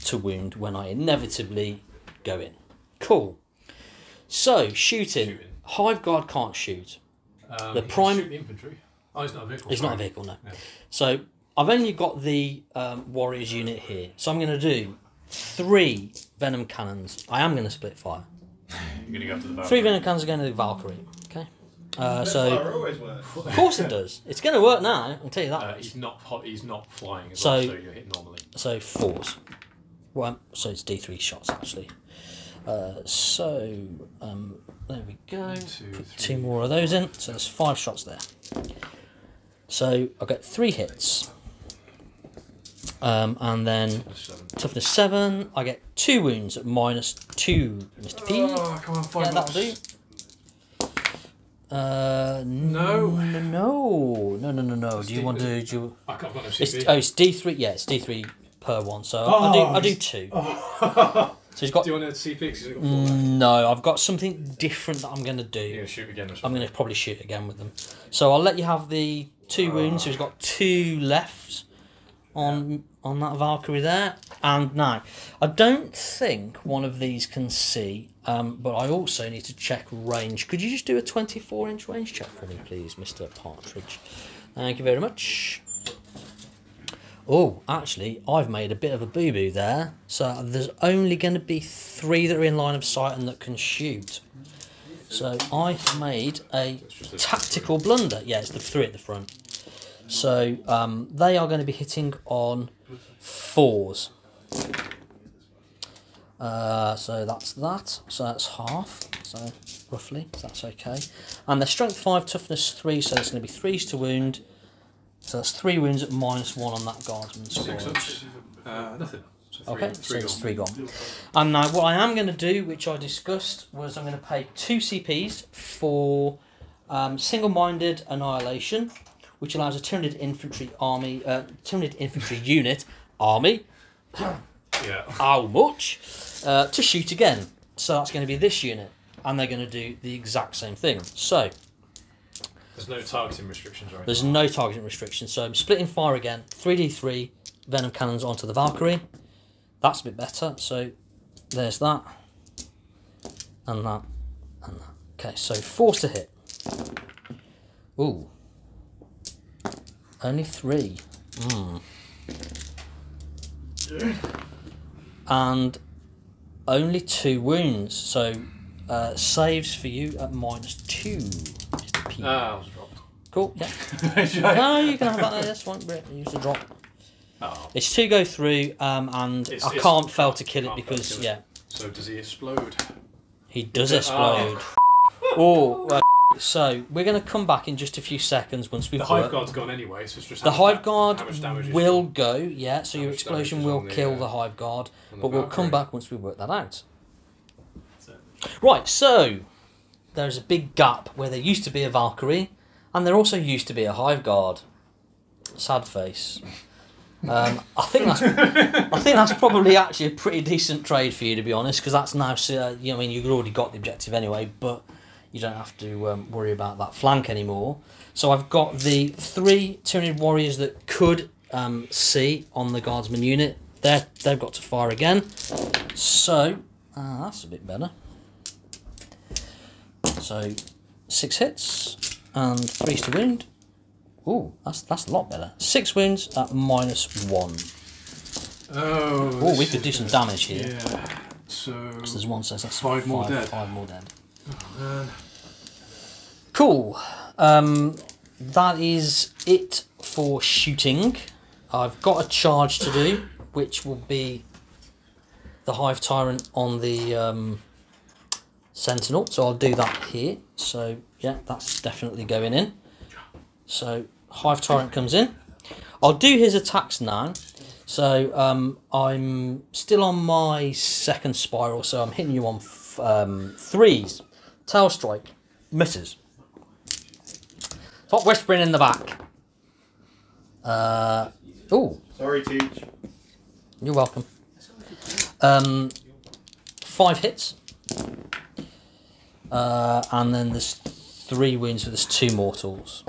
to wound when I inevitably go in. Cool. So, shooting. Hive Guard can't shoot. The Prime... Shoot the infantry. Oh, it's not a vehicle. It's not a vehicle, no. Yeah. So, I've only got the Warriors unit here. So I'm going to do 3 Venom Cannons. I am going to split fire. You're going to go to the Valkyrie. 3 Venom Cannons are going to the Valkyrie. Okay. Fire always works. Of course it does. It's going to work now, I'll tell you that. He's not flying as So- well, so you're hit normally. So 4s. Well, so it's D3 shots actually. There we go. Put 2 more of those in. So there's 5 shots there. So I get 3 hits. And then toughness 7. I get 2 wounds at -2, Mr. P. Oh, come on, 5 Yeah, that'll do. No. Do you want to do? I've got no It's, CP. it's D3. Yeah, it's D3 per one. So I'll do 2. So he's got. Do you want a CP? Because he's got 4 left. No, I've got something different that I'm going to do. You're going to shoot again or I'm something? going to probably shoot again with them. So I'll let you have the 2 wounds. So he's got 2 left on that Valkyrie there. And now, I don't think one of these can see, but I also need to check range. Could you just do a 24-inch range check for me, please, Mr. Partridge? Thank you very much. Oh, actually, I've made a bit of a boo-boo there. So there's only going to be 3 that are in line of sight and that can shoot. So I've made a tactical blunder. Yeah, it's the 3 at the front. So they are going to be hitting on 4s. So that's that. So that's half. So roughly, so that's okay. And they're strength 5, toughness 3. So it's going to be 3s to wound. So that's 3 wounds at -1 on that Guardsman squad. 6 ups. Nothing. So Okay, so it's 3 gone. And now what I am going to do, which I discussed, was I'm going to pay 2 CPs for single-minded annihilation, which allows a Tyranid infantry unit army. Yeah. How much? To shoot again. So that's going to be this unit. And they're going to do the exact same thing. So there's no targeting restrictions, right? there's no targeting restrictions. So I'm splitting fire again. 3d3 venom cannons onto the Valkyrie. That's a bit better. So there's that. And that. And that. Okay, so force to hit. Ooh. Only 3. And only 2 wounds. So saves for you at -2. Mr. P. I was dropped. Cool, yeah. No, you can have that. That's fine. Use the drop. Oh. It's 2 go through, and I can't fail to kill it because, yeah. So does he explode? He does explode. Oh, so we're going to come back in just a few seconds once we've The Hive Guard's gone anyway, so it's just the Hive Guard how much damage is will done. go, yeah, so your explosion will kill the Hive Guard, but we'll come back once we work that out. Right, so there's a big gap where there used to be a Valkyrie, and there also used to be a Hive Guard. Sad face. I think that's probably actually a pretty decent trade for you, to be honest, because that's now, I mean, you've already got the objective anyway, but you don't have to worry about that flank anymore. So I've got the 3 Tyranid warriors that could see on the guardsman unit. They've got to fire again. So that's a bit better. So 6 hits and 3 to wound. Ooh, that's a lot better. 6 wounds at -1. Oh, we could do some damage here. Yeah. So there's 1, so that's 5 more dead. 5 more dead. Oh, man. Cool. That is it for shooting. I've got a charge to do, which will be the Hive Tyrant on the Sentinel. So I'll do that here. So yeah, that's definitely going in. So Hive Tyrant comes in. I'll do his attacks now. So I'm still on my 2nd spiral, so I'm hitting you on 3s. Tail strike. Misses. Stop whispering in the back. Oh. Sorry, Teach. You're welcome. 5 hits. And then there's 3 wounds, so there's 2 mortals.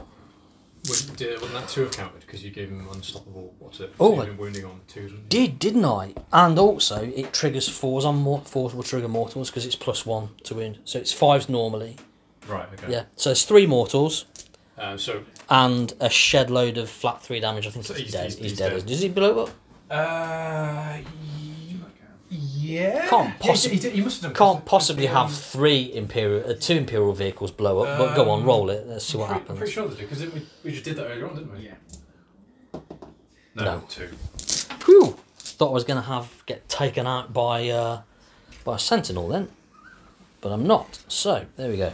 Wouldn't that 2 have counted? Because you gave him unstoppable, what's it? Oh, you've been wounding on 2s, didn't I? And also, it triggers 4s on 4s will trigger mortals because it's +1 to wound. So it's 5s normally. Right, okay. Yeah, so it's 3 mortals. So and a shed load of flat 3 damage. I think so he's dead. He's dead. Does he blow up? Yeah. He must have done, can't possibly have 2 Imperial vehicles blow up. But go on, roll it. Let's see what happens. I'm pretty sure they do, because we just did that earlier on, didn't we? Yeah. No. 2. Whew! Thought I was going to get taken out by a Sentinel then, but I'm not. So there we go.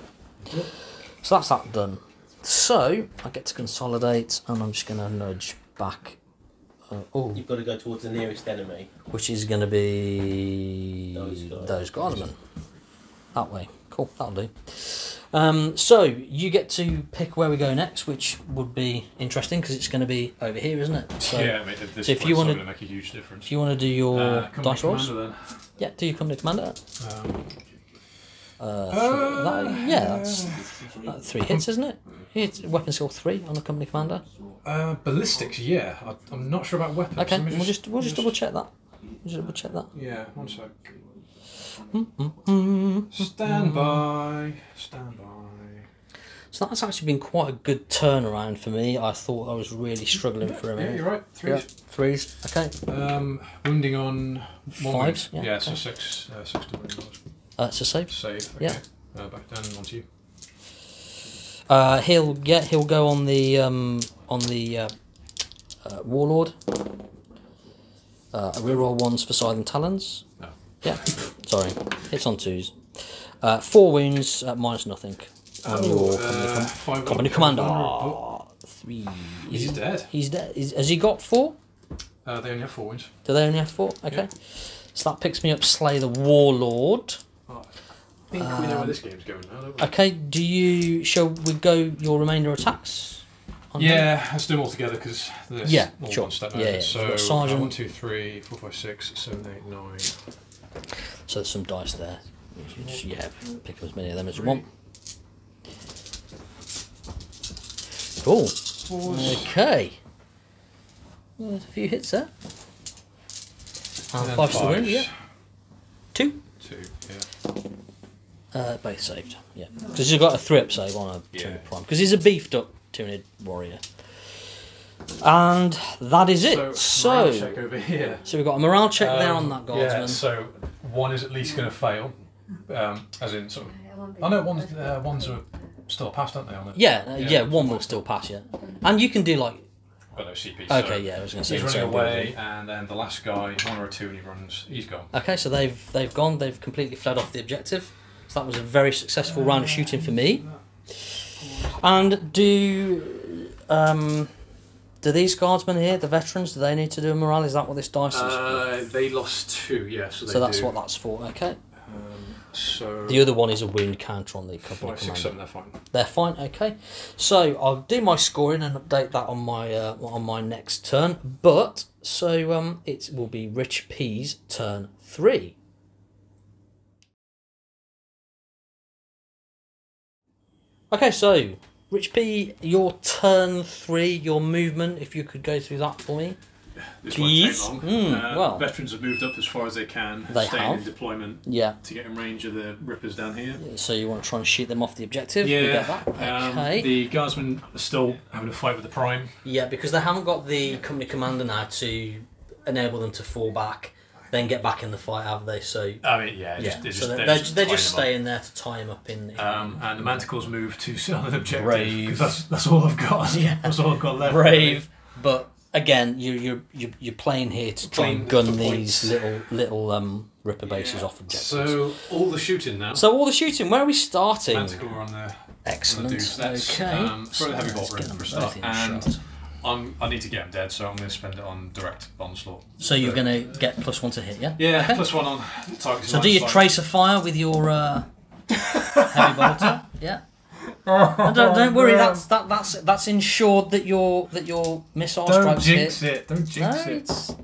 So that's that done. So I get to consolidate, and I'm just going to nudge back. You've got to go towards the nearest enemy, which is going to be those guardsmen. That way. Cool, that'll do. So you get to pick where we go next, which would be interesting because it's going to be over here, isn't it? So, yeah, mate, this so if you want to make a huge difference. If you want to do your dice rolls, then. Yeah, do you come to commander? That's 3 hits, isn't it? It's weapon skill 3 on a company commander. Ballistics, yeah. I'm not sure about weapons. Okay, we'll just double check that. Yeah, 1 sec. Stand by. So that's actually been quite a good turnaround for me. I thought I was really struggling for a minute. Yeah, you're right. 3s. Yeah, 3s. Okay. Wounding on 5s. Yeah, so 6 to wound. It's a save. Save. Okay. Yeah. Back down and onto you. He'll go on the Warlord. Reroll 1s for Scythe and Talons. No. Yeah. Sorry. Hits on 2s. 4 wounds at -0. On your company commander. 3. He's dead. He's dead. Has he got 4? They only have 4 wounds. Do they only have 4? Okay. Yeah. So that picks me up Slay the Warlord. I think we know where this game's going now, don't we? Okay, shall we go your remainder attacks? on Yeah, let's do them all together because there's Yeah, all sure. one step Yeah, over. yeah. So You've got sergeant. 1, 2, 3, 4, 5, 6, 7, 8, 9. So there's some dice there. Just, yeah, pick up as many of them as you want. Cool. Okay. Well, there's a few hits there. And then 5 to the win, fives. yeah. 2. 2, yeah. Both saved, yeah. Because he's got a 3-up save on a Yeah. Tyranid Prime. Because he's a beefed up Tyranid warrior. And that is it. morale check over here. So we've got a morale check there on that Yeah, guardsman. so one is at least going to fail. As in, sort of. Oh no, ones are still passed, aren't they? On it? Yeah, one will still pass, yeah. And you can do like. Got no CP. Okay, so yeah, I was going to say. he's running so away, and then the last guy, 1 or 2, and he runs. He's gone. Okay, so they've gone. They've completely fled off the objective. So that was a very successful round of shooting for me. And do these guardsmen here, the veterans, do they need to do a morale? Is that what this dice is? They lost 2, yeah. So that's what that's for. Okay. So The other one is a wound counter on the company 5, 6, 7, commander. they're fine. They're fine. Okay. So I'll do my scoring and update that on my next turn. But so it will be Rich P's turn 3. Okay, so Rich P, your turn 3, your movement. If you could go through that for me. This Please. won't take long. Well. Veterans have moved up as far as they can, They staying have. in deployment Yeah. to get in range of the rippers down here. So you want to try and shoot them off the objective? We get that. Okay. The guardsmen are still having a fight with the prime. Yeah, because they haven't got the company commander now to enable them to fall back, then get back in the fight, have they? So I mean, yeah, so they're tying just them up. staying there to tie him up in. And the manticles move to sit on an objective. Brave. Because that's all I've got. Yeah. That's all I've got left. Brave, but again, you're playing here to try and gun for these points. little ripper bases off objectives. So all the shooting now. So all the shooting. Where are we starting? Manticle are on the Excellent. On the dudes. Okay. Throw the heavy bolt Let's get room them for a start. both in And shot. I need to get them dead, so I'm going to spend it on direct onslaught. So you're going to get +1 to hit, yeah? Yeah, Okay. +1 on targets. So do your tracer fire with your heavy bolter? Yeah. And don't worry, that's ensured that your missile strikes hit. it. Don't jinx No, it. it's...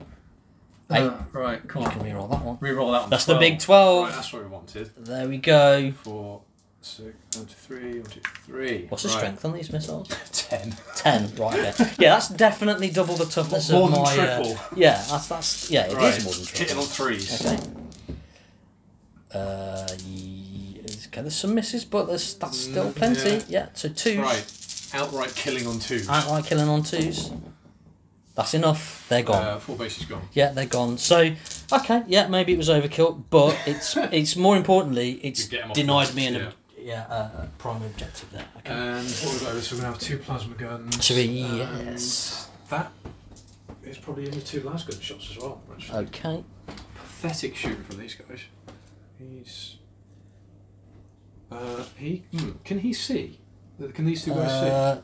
Hey, Right, come you on. can reroll that one. Reroll that one. That's the big 12. Right, that's what we wanted. There we go. 4, 6, 1, 2, 3, 1, 2, 3. What's the strength on these missiles? 10. 10. Right. Okay. Yeah, that's definitely double the toughness More of than my. triple. Yeah, that's yeah, it is Right, more than hitting triple. on 3s. Okay. Okay, there's some misses, but that's still plenty. yeah. Yeah. So 2s. Right, outright killing on 2s. Outright killing on 2s. That's enough. They're gone. 4 bases gone. Yeah, they're gone. So, okay, yeah, maybe it was overkill, but it's more importantly, it's You get 'em off denied the me list, a primary objective there. Okay. And what we've got over, so we're going to have 2 plasma guns. 3, and yes. That is probably in the 2 lasgun shots as well. Actually. Okay. Pathetic shooting from these guys. He's. Can he see? Can these 2 guys see?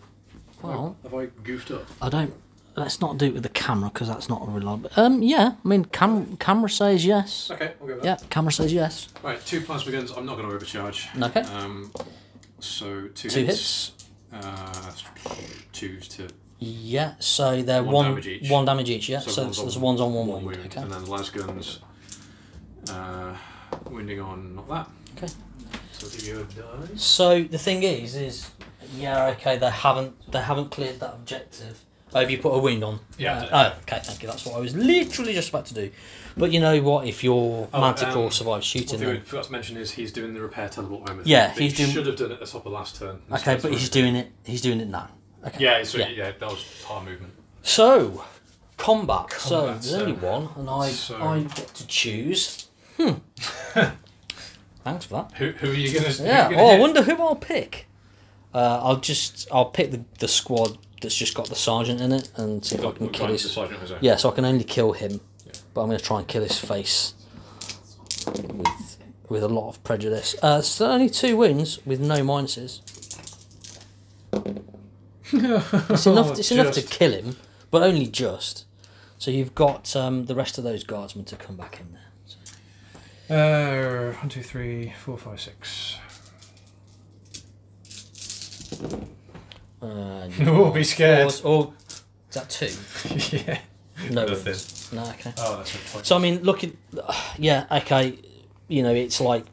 Well, Have I goofed up? I don't. Let's not do it with the camera because that's not reliable. Yeah, I mean, camera says yes. Okay, we'll go with Yeah, that. camera says yes. Right, 2 plasma guns. I'm not going to overcharge. Okay. So 2 2 hits. 2s to. Yeah, so they're One one damage each. one damage each. Yeah, So so one's there's on one's on one one wound. wound, Okay. and then las guns. Wounding on not that. Okay. So I'll give you a die. So the thing is yeah, okay, they haven't cleared that objective. Oh, have you put a wound on? Yeah. Oh, okay, thank you. That's what I was literally just about to do. But you know what? If your Manticore survives shooting, What I then... forgot to mention is he's doing the repair teleport home. Yeah, he he's doing- should have done it at the top of last turn. Okay, but he's doing it. He's doing it now. Okay. Yeah, that was part movement. So, combat. So Combat, there's only one, and I get to choose. Thanks for that. Who are you going to? Yeah. Oh, I wonder who I'll pick. I'll pick the squad that's just got the sergeant in it, and see if I can kill The his. sergeant has Yeah, so I can only kill him, but I'm going to try and kill his face with a lot of prejudice. So only 2 wins with no minuses. It's enough. It's enough to kill him, but only just. So you've got the rest of those guardsmen to come back in there. 1, 2, 3, 4, 5, 6. Oh, be scared. Or is that 2? Yeah. No. Nothing. No, okay. Oh, that's a point. So I mean, looking, yeah, okay. You know, it's like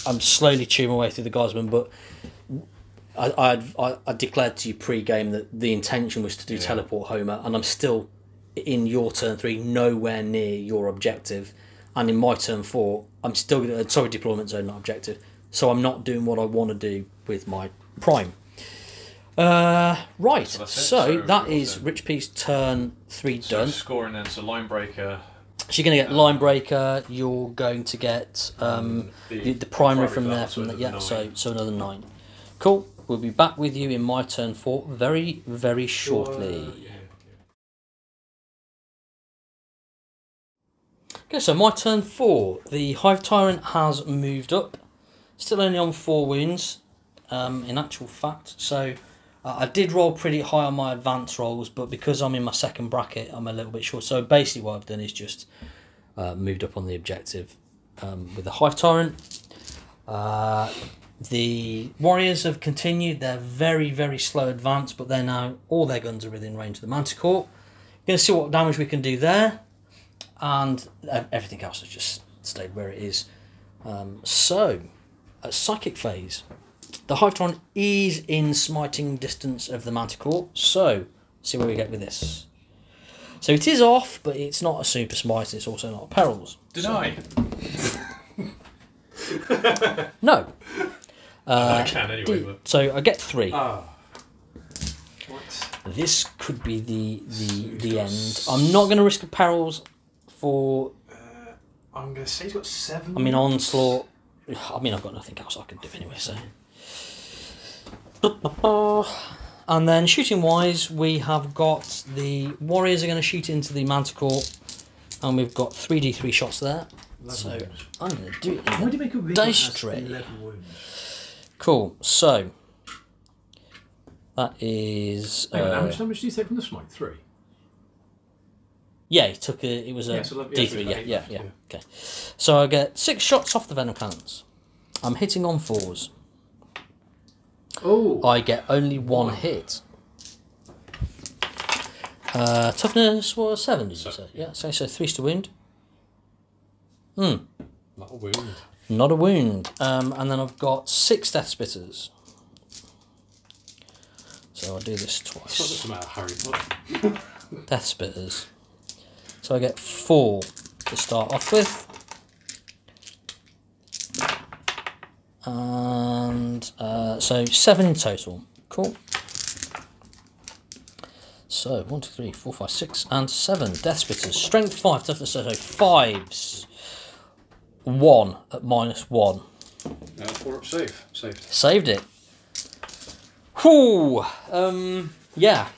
I'm slowly chewing my way through the Guardsman, but I declared to you pre-game that the intention was to do teleport Homer, and I'm still in your turn 3 nowhere near your objective, and in my turn 4 I'm still deployment zone, not objective, so I'm not doing what I want to do with my prime. Right, so that is Rich P's turn 3 done. Scoring then, so line breaker. So you're going to get line breaker. You're going to get the primary from there. So another 9. Cool. We'll be back with you in my turn 4 very, very shortly. Okay, so my turn 4. The Hive Tyrant has moved up. Still only on 4 wounds, in actual fact. So I did roll pretty high on my advance rolls, but because I'm in my second bracket, I'm a little bit short. So basically what I've done is just moved up on the objective with the Hive Tyrant. The Warriors have continued their very, very slow advance, but they're now, all their guns are within range of the Manticore. Going to see what damage we can do there, and everything else has just stayed where it is. So, at Psychic Phase, the Hive Tyrant is in smiting distance of the Manticore, so see where we get with this. So it is off, but it's not a super smite, it's also not a perils. Deny. No. I can anyway. But... So I get 3. Oh. This could be the end. I'm not going to risk a perils for... I'm going to say he's got 7. I mean, onslaught. I mean, I've got nothing else I can do anyway, so... And then shooting wise, we have got the Warriors are going to shoot into the Manticore, and we've got 3d3 shots there. So I'm going to do it. Why do you make a ring dice that has tray? 11 wounds? Cool. So that is. Hang on, how much do you take from the smite? 3. Yeah, he took a. It was a so D3. yeah, Yeah. Okay. So I get 6 shots off the venom cannons. I'm hitting on 4s. Oh. I get only 1 hit. Toughness was 7, did you say? Yeah, so 3's to wound. Not a wound. Not a wound. And then I've got 6 Death Spitters. So I'll do this twice. What's the matter, Harry Potter? Death Spitters. So I get 4 to start off with. And so 7 in total. Cool. So 1, 2, 3, 4, 5, 6, and 7 Death Spitters. Strength 5, toughness so 5s. 1 at -1. 4 up safe. Saved. Saved it. Whew. Yeah.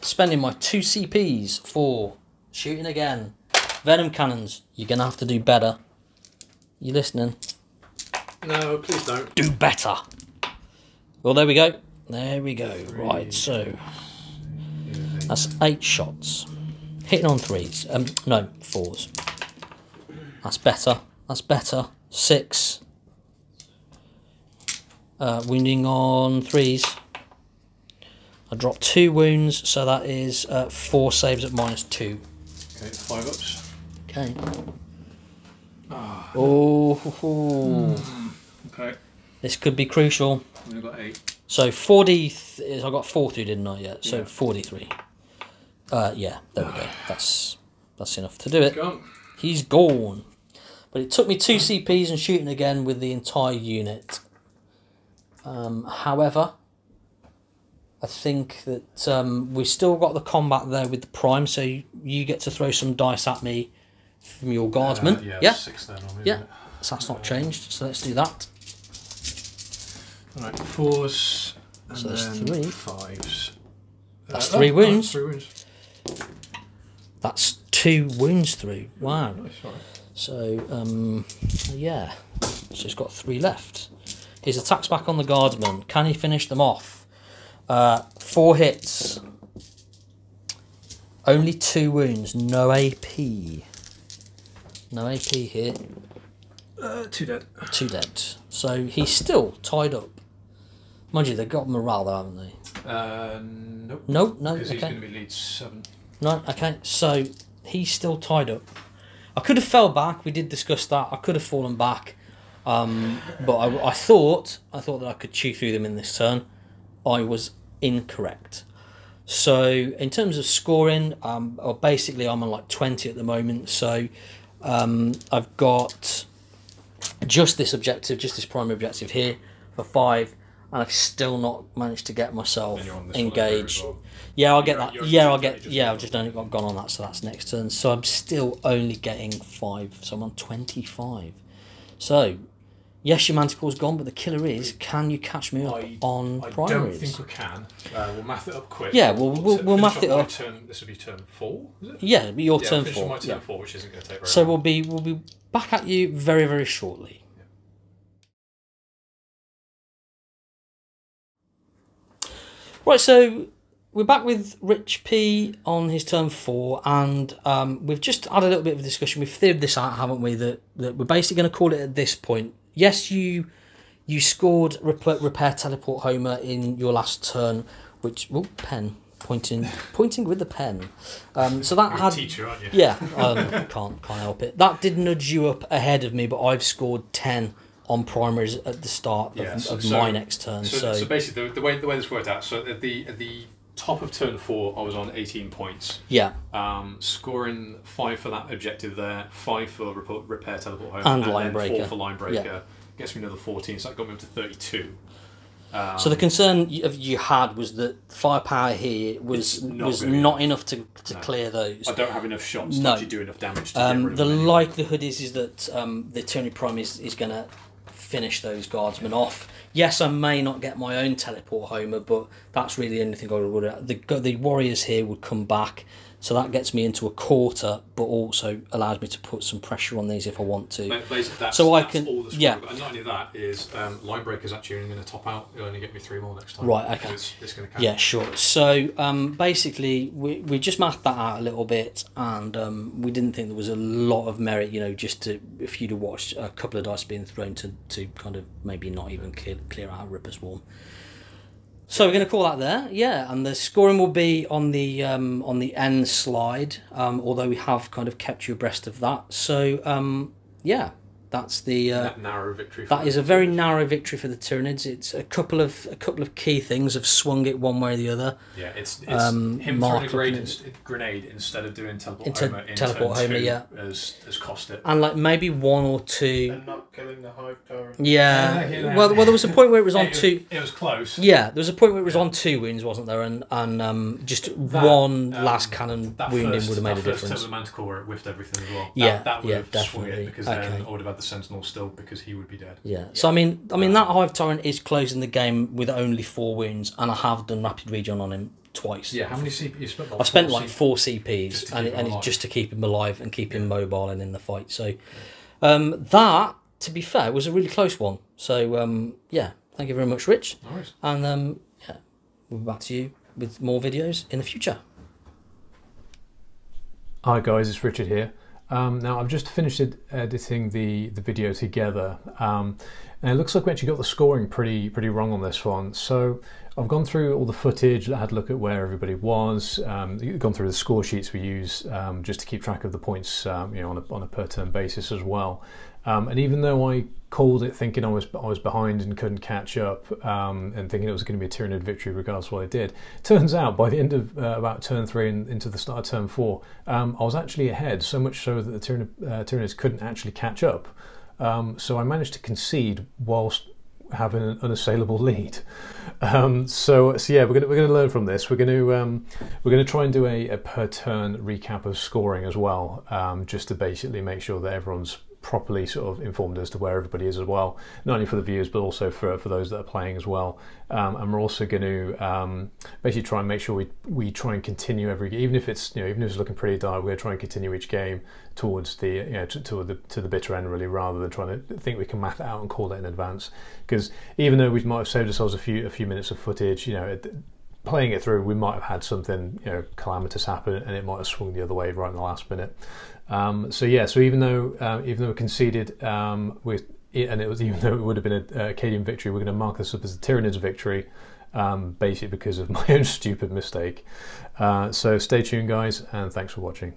Spending my 2 CPs for shooting again. Venom cannons. You're gonna have to do better. You listening? No, please don't. Do better. Well, there we go. There we go. Right, so that's 8 shots. Hitting on 3s. No, 4s. That's better. That's better. 6. Wounding on 3s. I dropped 2 wounds, so that is 4 saves at -2. Okay, 5 ups. Okay. Oh. Okay. This could be crucial. We've got 8. So 4D. I got 4 through, didn't I? Yeah. So 4D3. Yeah. There we go. That's enough to do it. Gone. He's gone. But it took me 2 CPs and shooting again with the entire unit. However, I think that we still got the combat there with the prime, so you get to throw some dice at me from your guardsman. Yeah. 6 then. Yeah. So that's not changed. So let's do that. Alright, 4s. And So that's then 3. 5s. That's 3 wounds. 3 wounds. That's 2 wounds through. Wow. Nice, right. So, yeah. So he's got 3 left. His attack's back on the guardsman. Can he finish them off? 4 hits. Only 2 wounds. No AP. No AP here. 2 dead. 2 dead. So he's still tied up. Mind you, they've got morale though, haven't they? Nope. No, no, Because he's okay. going to be lead 7. No, okay, so he's still tied up. I could have fell back, we did discuss that. I could have fallen back. But I thought that I could chew through them in this turn. I was incorrect. So in terms of scoring, basically I'm on like 20 at the moment. So I've got just this objective, just this primary objective here for 5, and I've still not managed to get myself engaged. Well. Yeah, I'll get that. Yeah, I'll get. Yeah, I've just only gone on that, so that's next turn. So I'm still only getting 5. So I'm on 25. So yes, your Manticore's gone, but the killer is: can you catch me up on primaries? I don't think we can. We'll math it up quick. Yeah, we'll math it up. This will be turn 4, is it? Yeah, it'll be your turn 4. My turn 4, which isn't going to take very So long. we'll be back at you very, very shortly. Right, so we're back with Rich P on his turn 4, and we've just had a little bit of a discussion. We've figured this out, haven't we? That we're basically going to call it at this point. Yes, you scored repair teleport Homer in your last turn, which pen pointing with the pen. So that You're a teacher, aren't you? Yeah, can't help it. That did nudge you up ahead of me, but I've scored 10 on primaries at the start of my next turn. So basically, the way this worked out. So at the top of turn 4, I was on 18 points. Yeah. Scoring 5 for that objective there, 5 for repair teleport home, and line breaker. 4 for line breaker. Yeah. Gets me another 14, so that got me up to 32. So the concern you had was that firepower here was not enough to clear those. I don't have enough shots to actually do enough damage to get rid of the them. likelihood is that the Tyranid Prime is going to finish those guardsmen off. Yes, I may not get my own teleport Homer, but that's really the only thing I would worry about. The warriors here would come back, so that gets me into a quarter, but also allows me to put some pressure on these if I want to. That's all the and not only that is line breakers actually only going to top out. It'll only get me 3 more next time. Right. Okay. It's going to count. Yeah. Sure. So basically, we just mathed that out a little bit, and we didn't think there was a lot of merit, just if you'd have watched a couple of dice being thrown to kind of maybe not even clear out Ripper's Swarm. So we're going to call that there, yeah, and the scoring will be on the end slide, although we have kind of kept you abreast of that. So yeah, that's the narrow victory. That is a very narrow victory for the Tyranids. It's a couple of key things have swung it one way or the other. Yeah, it's him throwing a grenade insteed of doing teleport Homer yeah, has cost it. And like maybe 1 or 2. And not killing the hive tyrant. Yeah. Well, there was a point where it was on 2. It was close. Yeah, there was a point where it was on 2 wounds, wasn't there? And just one last cannon wounding would have made a difference. That first Manticore where it whiffed everything as well. Yeah, that would have swung definitely. it because then I would have had the Sentinel still because he would be dead. Yeah. So I mean that Hive Tyrant is closing the game with only 4 wounds, and I have done rapid regen on him twice. Yeah. How many CP you spent? I spent like 4 CPs, and it's just to keep him alive and keep him mobile and in the fight. So that, to be fair, was a really close one. So yeah, thank you very much, Rich. No worries. And yeah, we'll be back to you with more videos in the future. Hi guys, it's Richard here. Now I've just finished editing the video together, and it looks like we actually got the scoring pretty wrong on this one. So I've gone through all the footage, I had a look at where everybody was, gone through the score sheets we use just to keep track of the points, on a per turn basis as well. And even though I called it thinking I was behind and couldn't catch up, and thinking it was going to be a Tyranid victory regardless of what I did, turns out by the end of about turn 3 and into the start of turn 4, I was actually ahead, so much so that the Tyranids couldn't actually catch up. So I managed to concede whilst having an unassailable lead. So yeah, we're going to learn from this. We're going to try and do a per turn recap of scoring as well, just to basically make sure that everyone's properly sort of informed as to where everybody is as well, not only for the viewers but also for those that are playing as well. And we're also going to basically try and make sure we try and continue every, even if it's looking pretty dire, we're going to try and continue each game towards the to the bitter end, really, rather than trying to think we can math it out and call it in advance. Because even though we might have saved ourselves a few minutes of footage, playing it through, we might have had something calamitous happen and it might have swung the other way right in the last minute. So yeah, so even though we conceded, we're and it was, even though it would have been a Cadian victory, we're going to mark this up as a Tyranids victory, basically because of my own stupid mistake. So stay tuned, guys, and thanks for watching.